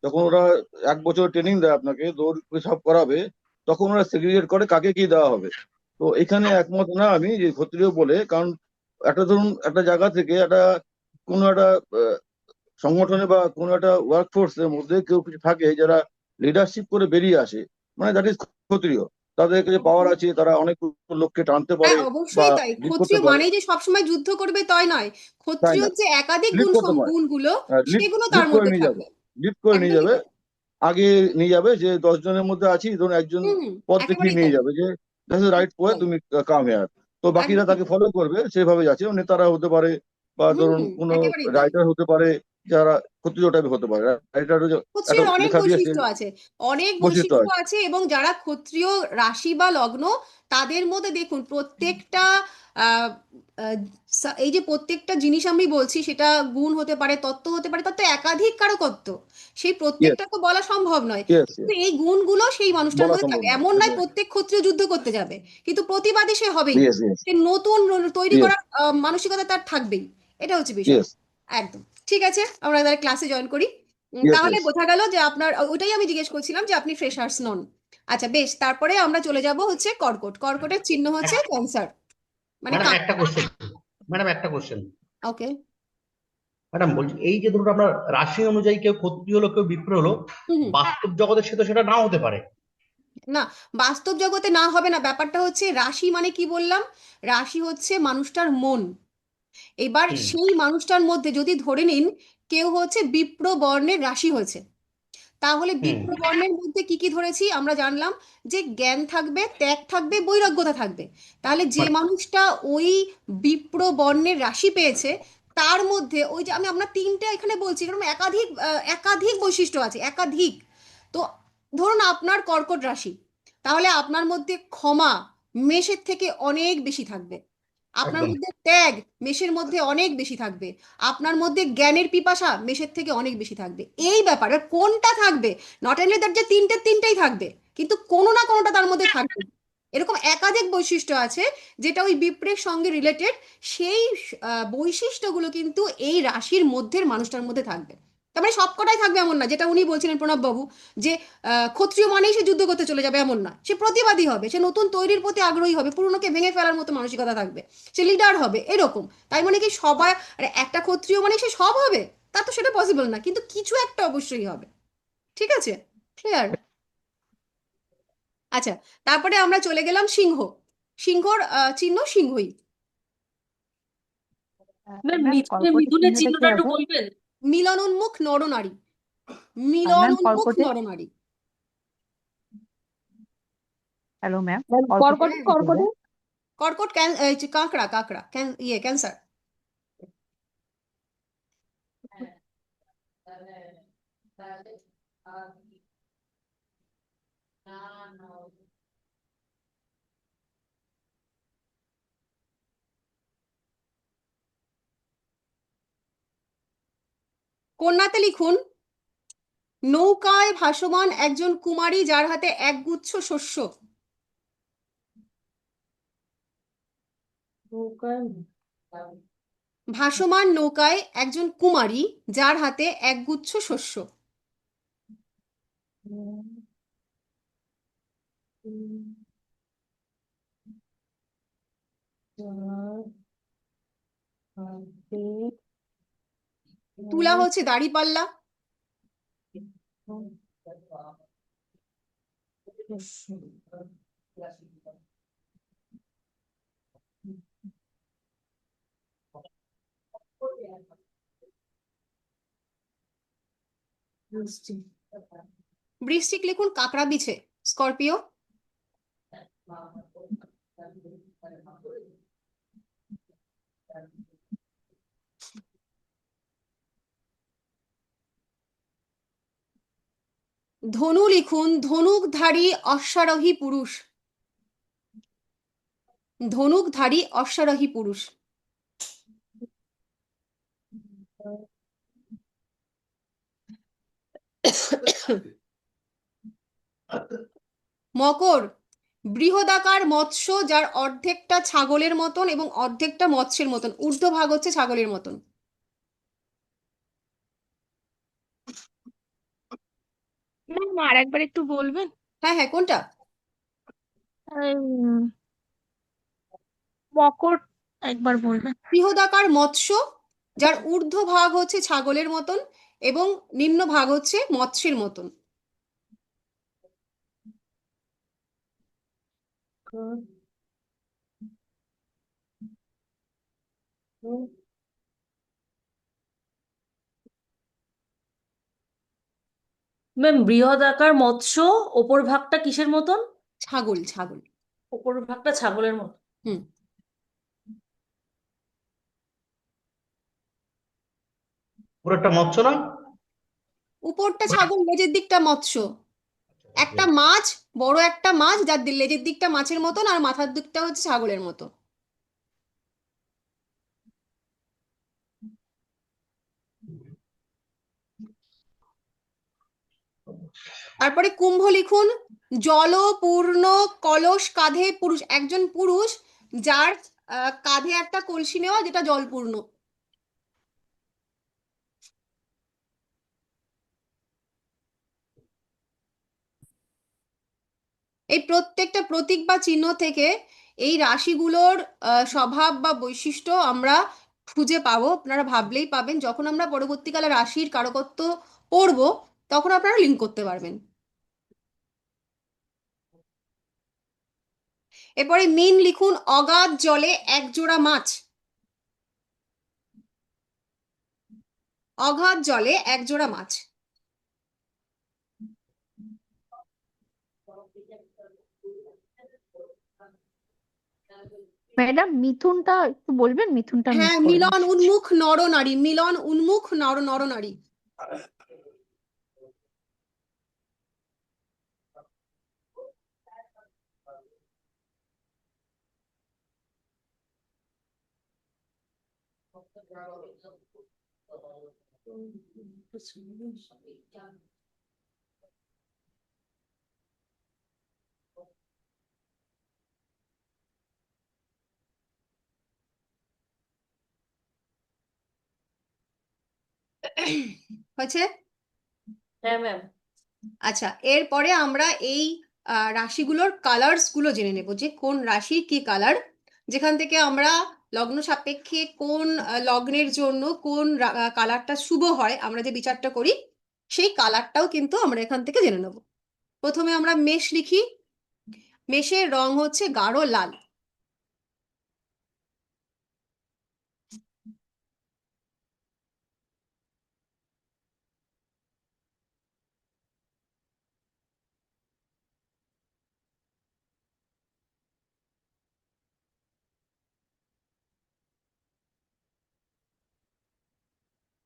যখন ওরা 1 বছর ট্রেনিং দেয় আপনাকে, দৌড় সব করাবে, তখন ওরা সেগ্রিগেট করে কাকে কি দেওয়া হবে। তো এখানে একমত না আমি যে ক্ষত্রিয় বলে, কারণ একটা ধরুন একটা জায়গা থেকে একটা কোনো একটা সংগঠনে বা কোনো একটা ওয়ার্কফোর্সের মধ্যে কেউ কিছু থাকে যারা লিডারশিপ করে বেরিয়ে আসে, মানে দ্যাট ইজ ক্ষত্রিয়। তাদের কাছে পাওয়ার আছে, তারা অনেক লোককে টানতে হ্যাঁ, পারে বা অবশ্যই তাই। লিড করতে ক্ষত্রিয় পারে, মানেই যে সবসময় যুদ্ধ করবে তাই নয়, তাই ক্ষত্রিয়র না, যে একাধিক লিড করতে পারে, গুণগুলো, লিড সেগুলো লিড তার করে মধ্যে নিয়ে যাবে, থাকবে। লিড করে নিয়ে একদমই যাবে, তাই। আগে নিয়ে যাবে, যে 10 জনের মধ্যে আছি, ধরুন একজন হুম হুম, পথ দেখিয়ে একেবারেই নিয়ে তাই, যাবে যে দিস ইজ রাইট ওয়ে, তাই, তুমি কাম হেয়ার। তো বাকিরা একদমই তাকে তাই। ফলো করবে, সেভাবে যাচ্ছে। নেতারা হতে পারে, বা হুম ধরুন হুম, কোনো একেবারেই তাই। রাইটার হতে পারে, যারা ক্ষত্রিয় টাইপের হতে পারে। রাইটার একটা ক্ষত্রিয়ের অনেক লেখা দিয়ে সে বৈশিষ্ট্য আছে, অনেক বৈশিষ্ট্য বৈশিষ্ট্য আছে। আছে, এবং যারা ক্ষত্রিয় রাশি বা লগ্ন, তাদের মধ্যে দেখুন প্রত্যেকটা আহ, আহ, এই যে প্রত্যেকটা জিনিস আমি বলছি, সেটা গুণ হতে পারে, তত্ত্ব হতে পারে, তত্ত্ব একাধিক কারকত্ব, সেই ইয়েস, প্রত্যেকটা তো বলা সম্ভব নয়। ইয়েস, কিন্তু এই গুণগুলো সেই মানুষটার বলা মধ্যে সম্ভব থাকে, নয়। এমন নয় প্রত্যেক ক্ষত্রিয় যুদ্ধ করতে যাবে, কিন্তু প্রতিবাদী সে হবেই, ইয়েস, ইয়েস, সে নতুন তৈরি ইয়েস, করার মানসিকতা তার থাকবেই। এটা হচ্ছে বিষয়। ইয়েস, একদম ঠিক আছে, আমরা তাহলে ক্লাসে জয়েন করি। ইয়েস, তাহলে ইয়েস। বোঝা গেল যে আপনার, ওটাই আমি জিজ্ঞেস করছিলাম যে আপনি ফ্রেশার্স নন। আচ্ছা বেশ, তারপরে আমরা চলে যাব হচ্ছে কর্কট। কর্কটের চিহ্ন হচ্ছে ক্যান্সার, মানে ম্যাডাম একটা কাঁচা। কোশ্চেন, ম্যাডাম একটা কোশ্চেন, ওকে। ম্যাডাম বলছি এই যে ধরুন আপনার রাশি অনুযায়ী কেউ ক্ষত্রিয় হলো কেউ বিপ্র হলো, হুম হুম। বাস্তব জগতে সে তো সেটা নাও হতে পারে। না, বাস্তব জগতে না হবে না, ব্যাপারটা হচ্ছে রাশি মানে কি বললাম, রাশি হচ্ছে মানুষটার মন। এবার হুম সেই মানুষটার মধ্যে যদি ধরে নিন কেউ হচ্ছে বিপ্র বর্ণের রাশি হয়েছে, তাহলে হুম বিপ্র বর্ণের মধ্যে কি কি ধরেছি আমরা জানলাম, যে জ্ঞান থাকবে, ত্যাগ থাকবে, বৈরাগ্যতা থাকবে। তাহলে যে মানে মানুষটা ওই বিপ্র বর্ণের রাশি পেয়েছে, তার মধ্যে ওই যে আমি আপনার তিনটে এখানে বলছি, এরকম একাধিক একাধিক বৈশিষ্ট্য আছে, একাধিক। তো ধরুন আপনার কর্কট রাশি, তাহলে আপনার মধ্যে ক্ষমা মেষের থেকে অনেক বেশি থাকবে, আপনার একদম মধ্যে ত্যাগ মেষের মধ্যে অনেক বেশি থাকবে, আপনার মধ্যে জ্ঞানের পিপাসা মেষের থেকে অনেক বেশি থাকবে। এই ব্যাপারে কোনটা থাকবে, নট অনলি দ্যাট যে তিনটেই থাকবে, কিন্তু কোনো না কোনোটা তার মধ্যে থাকবে। এরকম একাধিক বৈশিষ্ট্য আছে যেটা ওই বিপ্রের সঙ্গে রিলেটেড, সেই বৈশিষ্ট্যগুলো কিন্তু এই রাশির মধ্যের মানুষটার মধ্যে থাকবে। তার মানে সবকটাই থাকবে এমন না, যেটা উনি বলছিলেন প্রণব বাবু, যে ক্ষত্রিয় মানেই সে যুদ্ধ করতে চলে যাবে এমন না, সে প্রতিবাদী হবে, সে নতুন তৈরির প্রতি আগ্রহী হবে, পুরনোকে ভেঙে ফেলার মতো মানসিকতা থাকবে, সে লিডার হবে, এরকম। তাই মানে কি সবাই একটা ক্ষত্রিয় মানে সে সব হবে, তা তো সেটা পসিবল না, কিন্তু কিছু একটা অবশ্যই হবে। ঠিক আছে, ক্লিয়ার? আচ্ছা, তারপরে আমরা চলে গেলাম সিংহ। সিংহর চিহ্ন সিংহই। ম্যাম, ম্যাম মিথুনে কর্কটের মিথুনের চিহ্নটা কি চিহ্নটা একটু হবে? বলবেন? মিলনোন্মুখ নরনারী, ম্যাম মিলনোন্মুখ কর্কটে, নরনারী। হ্যালো ম্যাম, ম্যাম কর্কটে কর্কটে কি হবে? কর্কট কাঁকড়া, কাঁকড়া ক্যান্সার। কন্যাতে লিখুন, নৌকায় ভাসমান একজন কুমারী যার হাতে একগুচ্ছ শস্য। ভাসমান নৌকায় একজন কুমারী যার হাতে একগুচ্ছ শস্য। তুলা হচ্ছে দাঁড়িপাল্লা। বৃশ্চিক লিখুন কাঁকড়া বিছে, স্করপিও। ধনু লিখুন ধনুকধারী অশ্বারোহী পুরুষ, ধনুকধারী অশ্বারোহী পুরুষ। মকর, বৃহদাকার মৎস্য যার অর্ধেকটা ছাগলের মতন এবং অর্ধেকটা মৎস্যের মতন, ঊর্ধ্বভাগ হচ্ছে ছাগলের মতন। ম্যাম আর একবার একটু বলবেন? হ্যাঁ হ্যাঁ, কোনটা? উম, মকর একবার বলবেন? বৃহদাকার মৎস্য যার ঊর্ধ্বভাগ হচ্ছে ছাগলের মতন এবং নিম্ন ভাগ হচ্ছে মৎস্যের মতন। ম্যাম, বৃহদাকার মৎস্য, ওপর ভাগটা কিসের মতন? ছাগল, ছাগল। ওপর ভাগটা ছাগলের মতন। হুম। পুরো একটা মৎস্য না? উপরটা ছাগল, লেজের দিকটা মৎস্য। একটা মাছ, বড় একটা মাছ যার লেজের দিকটা মাছের মতন আর মাথার দিকটা হচ্ছে ছাগলের মতো। তারপরে কুম্ভ লিখুন, জলপূর্ণ কলস কাঁধে পুরুষ, একজন পুরুষ যার কাঁধে একটা কলসি নেওয়া যেটা জলপূর্ণ। এই প্রত্যেকটা প্রতীক বা চিহ্ন থেকে এই রাশিগুলোর স্বভাব বা বৈশিষ্ট্য আমরা খুঁজে পাবো, আপনারা ভাবলেই পাবেন। যখন আমরা পরবর্তীকালে রাশির কারকত্ব পড়বো তখন আপনারা লিঙ্ক করতে পারবেন। এরপরে মীন লিখুন, অগাধ জলে একজোড়া মাছ। অগাধ জলে একজোড়া মাছ। ম্যাডাম মিথুনটা একটু বলবেন, মিথুনটা মিস হ্যাঁ, করে মিলন গেছি। উন্মুখ নরনারী, মিলন উন্মুখ নরনারী। হয়েছে? হ্যাঁ ম্যাম। আচ্ছা, এরপরে আমরা এই রাশিগুলোর কালার্স গুলো জেনে নেব যে কোন রাশির কি কালার, যেখান থেকে আমরা লগ্ন সাপেক্ষে কোন লগ্নের জন্য কোন কালারটা শুভ হয় আমরা যে বিচারটা করি, সেই কালারটাও কিন্তু আমরা এখান থেকে জেনে নেব। প্রথমে আমরা মেষ লিখি। মেষের রং হচ্ছে গাঢ় লাল।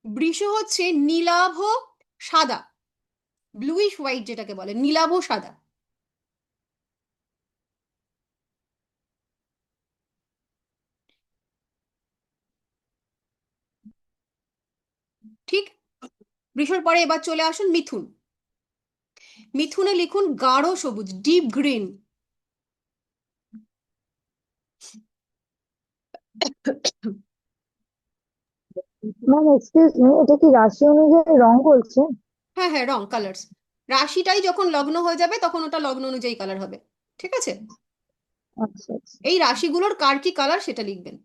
বৃষ হচ্ছে নীলাভ সাদা, ব্লুইশ হোয়াইট যেটাকে বলে, নীলাভ সাদা। ঠিক। বৃষর পরে এবার চলে আসুন মিথুন। মিথুনে লিখুন গাঢ় সবুজ, deep green. Ma'am excuse me, এটা কি রাশি অনুযায়ী রং বলছে? হ্যাঁ হ্যাঁ, রং কালার্স। রাশিটাই যখন লগ্ন হয়ে যাবে তখন ওটা লগ্ন অনুযায়ী কালার হবে। ঠিক আছে? আচ্ছা আচ্ছা। এই রাশিগুলোর কার কি কালার সেটা লিখবেন।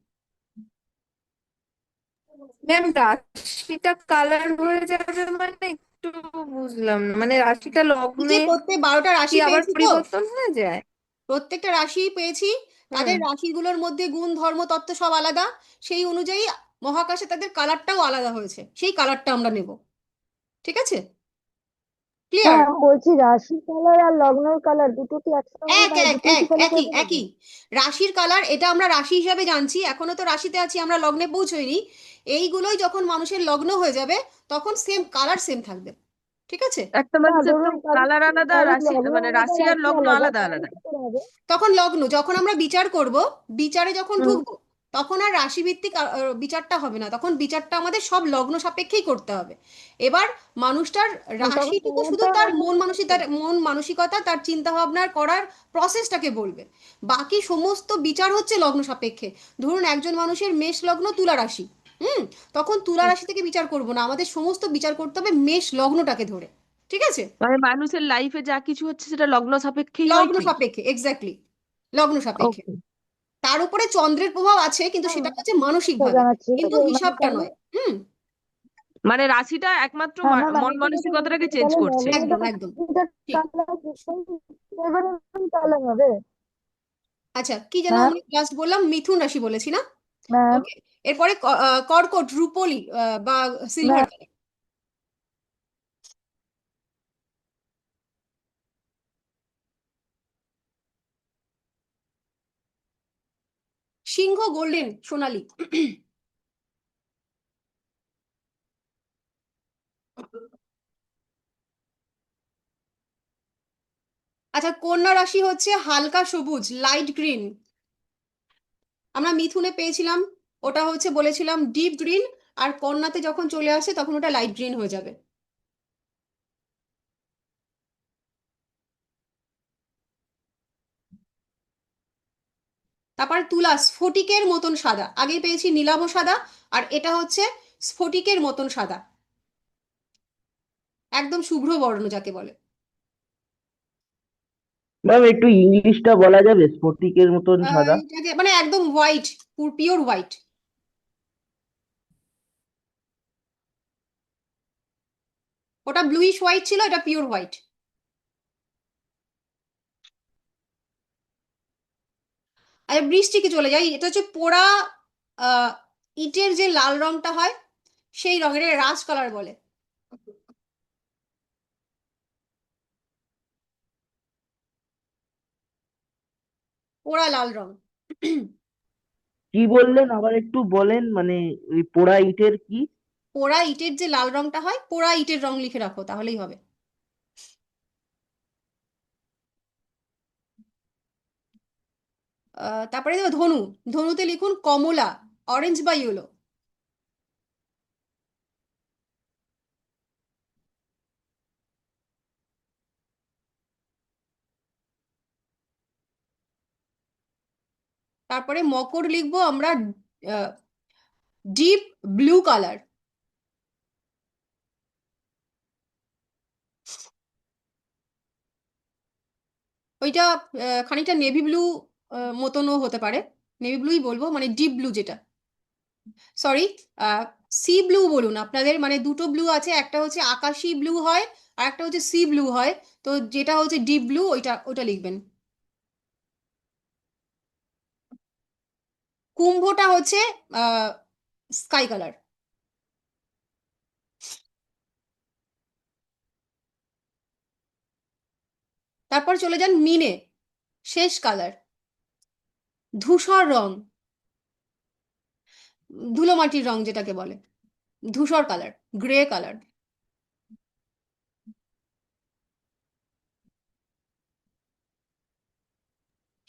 ম্যাম রাশিটা কালার হয়ে যাবে মানে একটু বুঝলাম না, মানে রাশিটা এই যে লগ্নে প্রত্যেক 12টা কি রাশি আবার পেয়েছি তো, পরিবর্তন হয়ে যায়? প্রত্যেকটা রাশি পেয়েছি, তাদের হুম। রাশিগুলোর মধ্যে গুণ ধর্ম তত্ত্ব সব আলাদা, সেই অনুযায়ী মহাকাশে তাদের কালারটাও আলাদা হয়েছে, সেই কালারটা আমরা নেব। ঠিক আছে? ক্লিয়ার? ম্যাম বলছি রাশি কালার আর লগ্নের কালার দুটো কি একসঙ্গে, এক মানে এক দুটোই এক কি তাহলে একই হয়ে যাবে? একই। রাশির কালার এটা আমরা রাশি হিসাবে জানছি, এখনো তো রাশিতে আছি, আমরা লগ্নে পৌঁছইনি। এইগুলোই যখন মানুষের লগ্ন হয়ে যাবে তখন সেম কালার সেম থাকবে। ঠিক আছে? একটা না মানুষের তো ধরুন কালার আলাদা, কারোর রাশি লগ্ন মানে আলাদা রাশি আর রাশি লগ্ন আলাদা, আলাদা তখন আলাদা। কি করে হবে? তখন লগ্ন যখন আমরা বিচার করব, বিচারে যখন হুম। ঢুকবো, তখন আর রাশি ভিত্তিক বিচারটা হবে না, তখন বিচারটা আমাদের সব লগ্ন সাপেক্ষেই করতে হবে। এবার মানুষটার তখন রাশিটুকু শুধু কালারটাও তার নষ্ট মন হয়ে যাচ্ছে। মানসিকতার মন মানসিকতা, তার চিন্তা ভাবনার করার প্রসেসটাকে বলবে। বাকি সমস্ত বিচার হচ্ছে লগ্ন সাপেক্ষে। ধরুন একজন মানুষের মেষ লগ্ন তুলা রাশি, হুম, তখন তুলা রাশি থেকে বিচার করব না, আমাদের সমস্ত বিচার করতে হবে মেষ লগ্নটাকে ধরে। ঠিক আছে? মানে মানুষের লাইফে যা কিছু হচ্ছে সেটা লগ্ন সাপেক্ষেই হয় লগ্ন কি? সাপেক্ষে, এক্স্যাক্টলি, লগ্ন সাপেক্ষে। ওকে। তার উপরে চন্দ্রের প্রভাব আছে, কিন্তু ম্যাম সেটা হচ্ছে মানসিক এটা ভাবে, জানার ছিল কিন্তু যে মানে হিসাবটা তাহলে, নয়। হুম। মানে রাশিটা একমাত্র হ্যাঁ ম্যাম মন আমি সেটা তো মানসিকতাটাকে বুঝছি, চেঞ্জ তাহলে করছে। লগ্নটা একদম একদম ঠিক। কালার কালার হবে। আচ্ছা, কি যেন ম্যাম আমরা লাস্ট বললাম, মিথুন রাশি বলেছি না? Ma'am okay. এরপরে কর্কট, রূপোলি বা সিলভার ম্যাম কালার। সিংহ গোল্ডেন, সোনালী। আচ্ছা, কন্যা রাশি হচ্ছে হালকা সবুজ, লাইট গ্রিন। আমরা মিথুনে পেয়েছিলাম, ওটা হচ্ছে বলেছিলাম ডিপ গ্রিন, আর কন্যাতে যখন চলে আসে তখন ওটা লাইট গ্রিন হয়ে যাবে। তারপর তুলা স্ফটিকের মতন সাদা, আগে পেয়েছি নীলাভ সাদা, আর এটা হচ্ছে স্ফটিকের মতন সাদা, একদম শুভ্র বর্ণ যাকে বলে। ম্যাম একটু ইংলিশটা বলা যাবে, স্ফটিকের মতন সাদা? এটাকে মানে একদম হোয়াইট, পিওর হোয়াইট। ওটা ব্লুইশ হোয়াইট ছিল, এটা পিওর হোয়াইট। আর বৃষ্টিকে চলে যাই, এটা হচ্ছে পোড়া আহ ইটের যে লাল রংটা হয়, সেই রঙের রাজ কালার বলে। পোড়া লাল রং। কি বললেন আবার একটু বলেন, মানে ওই পোড়া ইটের কি? পোড়া ইটের যে লাল রংটা হয়, পোড়া ইটের রং লিখে রাখো, তাহলেই হবে। তারপরে দেখো ধনু, ধনুতে লিখুন কমলা, অরেঞ্জ বা ইয়েলো। তারপরে মকর লিখবো আমরা ডিপ ব্লু কালার। ওইটা খানিকটা নেভি ব্লু মতনও হতে পারে, নেভি ব্লুই বলবো, মানে ডিপ ব্লু যেটা, সরি সি ব্লু বলুন আপনাদের, মানে দুটো ব্লু আছে, একটা হচ্ছে আকাশি ব্লু হয় আর একটা হচ্ছে সি ব্লু হয়, তো যেটা হচ্ছে ডিপ ব্লু ওইটা ওটা লিখবেন। কুম্ভটা হচ্ছে স্কাই কালার। তারপর চলে যান মিনে, শেষ কালার ধূসর রং, ধুলো মাটির রং যেটাকে বলে, ধূসর কালার, গ্রে কালার।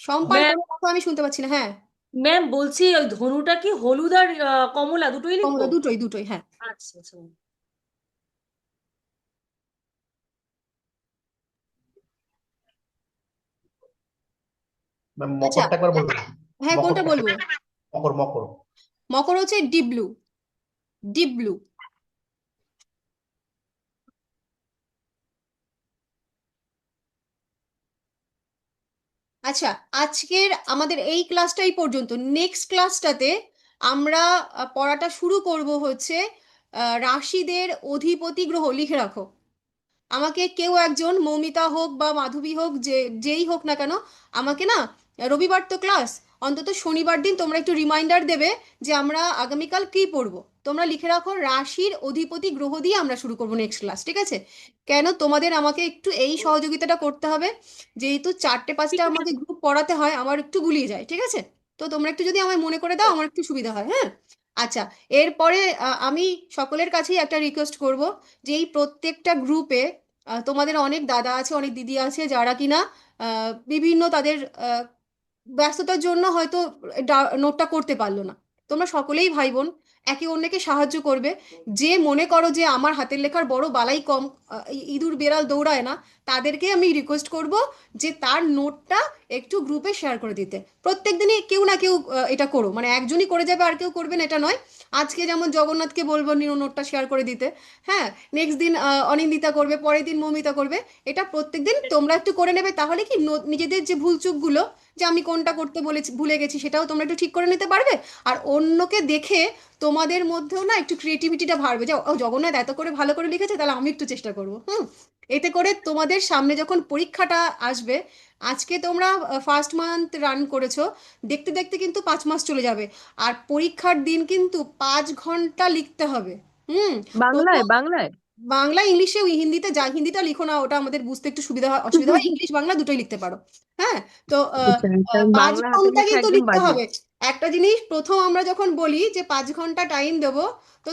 সম্পার ম্যাম, কোনো কথা আমি শুনতে পাচ্ছি না। হ্যাঁ, ম্যাম বলছি ওই ধনুটা কি হলুদ আর কমলা দুটোই লিখবো? কমলা, দুটোই দুটোই, হ্যাঁ। আচ্ছা আচ্ছা। ম্যাম আচ্ছা, মকরটা একবার বলুন। হ্যাঁ কোনটা মকরটা বলবো? মকর মকর মকর হচ্ছে ডিপ ব্লু, ডিপ ব্লু। আচ্ছা, আজকের আমাদের এই ক্লাসটাই পর্যন্ত। নেক্সট ক্লাসটাতে আমরা পড়াটা শুরু করব হচ্ছে রাশিদের অধিপতি গ্রহ। লিখে রাখো, আমাকে কেউ একজন, মৌমিতা হোক বা মাধবী হোক, যেই হোক না কেন, আমাকে না, রবিবার তো ক্লাস, অন্তত শনিবার দিন তোমরা একটু রিমাইন্ডার দেবে যে আমরা আগামীকাল কি পড়বো। তোমরা লিখে রাখো রাশির অধিপতি গ্রহ দিয়ে আমরা শুরু করবো নেক্সট ক্লাস, ঠিক আছে? কেন তোমাদের আমাকে একটু এই সহযোগিতাটা করতে হবে, যেহেতু 4টে 5টা আমাকে গ্রুপ পড়াতে হয়, আমার একটু গুলিয়ে যায়, ঠিক আছে? তো তোমরা একটু যদি আমায় মনে করে দাও, আমার একটু সুবিধা হয়। হ্যাঁ, আচ্ছা, এরপরে আমি সকলের কাছেই একটা রিকোয়েস্ট করব, যে এই প্রত্যেকটা গ্রুপে তোমাদের অনেক দাদা আছে, অনেক দিদি আছে, যারা কিনা বিভিন্ন তাদের ব্যস্ততার জন্য হয়তো নোটটা করতে পারলো না। তোমরা সকলেই ভাই বোন, একে অন্যকে সাহায্য করবে। যে মনে করো যে আমার হাতের লেখার বড় বালাই কম, ইঁদুর বেড়াল দৌড়ায় না, তাদেরকে আমি রিকোয়েস্ট করব যে তার নোটটা একটু গ্রুপে শেয়ার করে দিতে। প্রত্যেক দিনই কেউ না কেউ এটা করো, মানে একজনই করে যাবে আর কেউ করবেন এটা নয়। আজকে যেমন জগন্নাথকে বলবো নোটটা শেয়ার করে দিতে, হ্যাঁ, নেক্সট দিন অনিন্দিতা করবে, পরের দিন মৌমিতা করবে। এটা প্রত্যেকদিন তোমরা একটু করে নেবে, তাহলে কি নিজেদের যে ভুলচুকগুলো, যে আমি কোনটা করতে বলেছি ভুলে গেছি, সেটাও তোমরা একটু ঠিক করে নিতে পারবে। আর অন্যকে দেখে তোমাদের মধ্যেও না একটু ক্রিয়েটিভিটিটা বাড়বে, যে ও জগন্নাথ এত করে ভালো করে লিখেছে, তাহলে আমি একটু চেষ্টা করবো। এতে করে তোমাদের সামনে যখন পরীক্ষাটা আসবে, আজকে তোমরা ফার্স্ট মান্থ রান করেছো, দেখতে দেখতে কিন্তু 5 মাস চলে যাবে, আর পরীক্ষার দিন কিন্তু 5 ঘন্টা লিখতে হবে। তো বাংলায় বাংলায় বাংলা, ইংলিশে, হিন্দিতে, যা হিন্দিটা লিখো না, ওটা আমাদের বুঝতে একটু সুবিধা হয়, অসুবিধা হয়, ইংলিশ বাংলা দুটোই লিখতে পারো। হ্যাঁ, তো আচ্ছা আচ্ছা, আমি পাঁচ বাংলা হাতের ঘন্টা লেখা কিন্তু একদম লিখতে বাজে। হবে। একটা জিনিস প্রথম আমরা যখন বলি যে 5 ঘন্টা টাইম দেবো, তো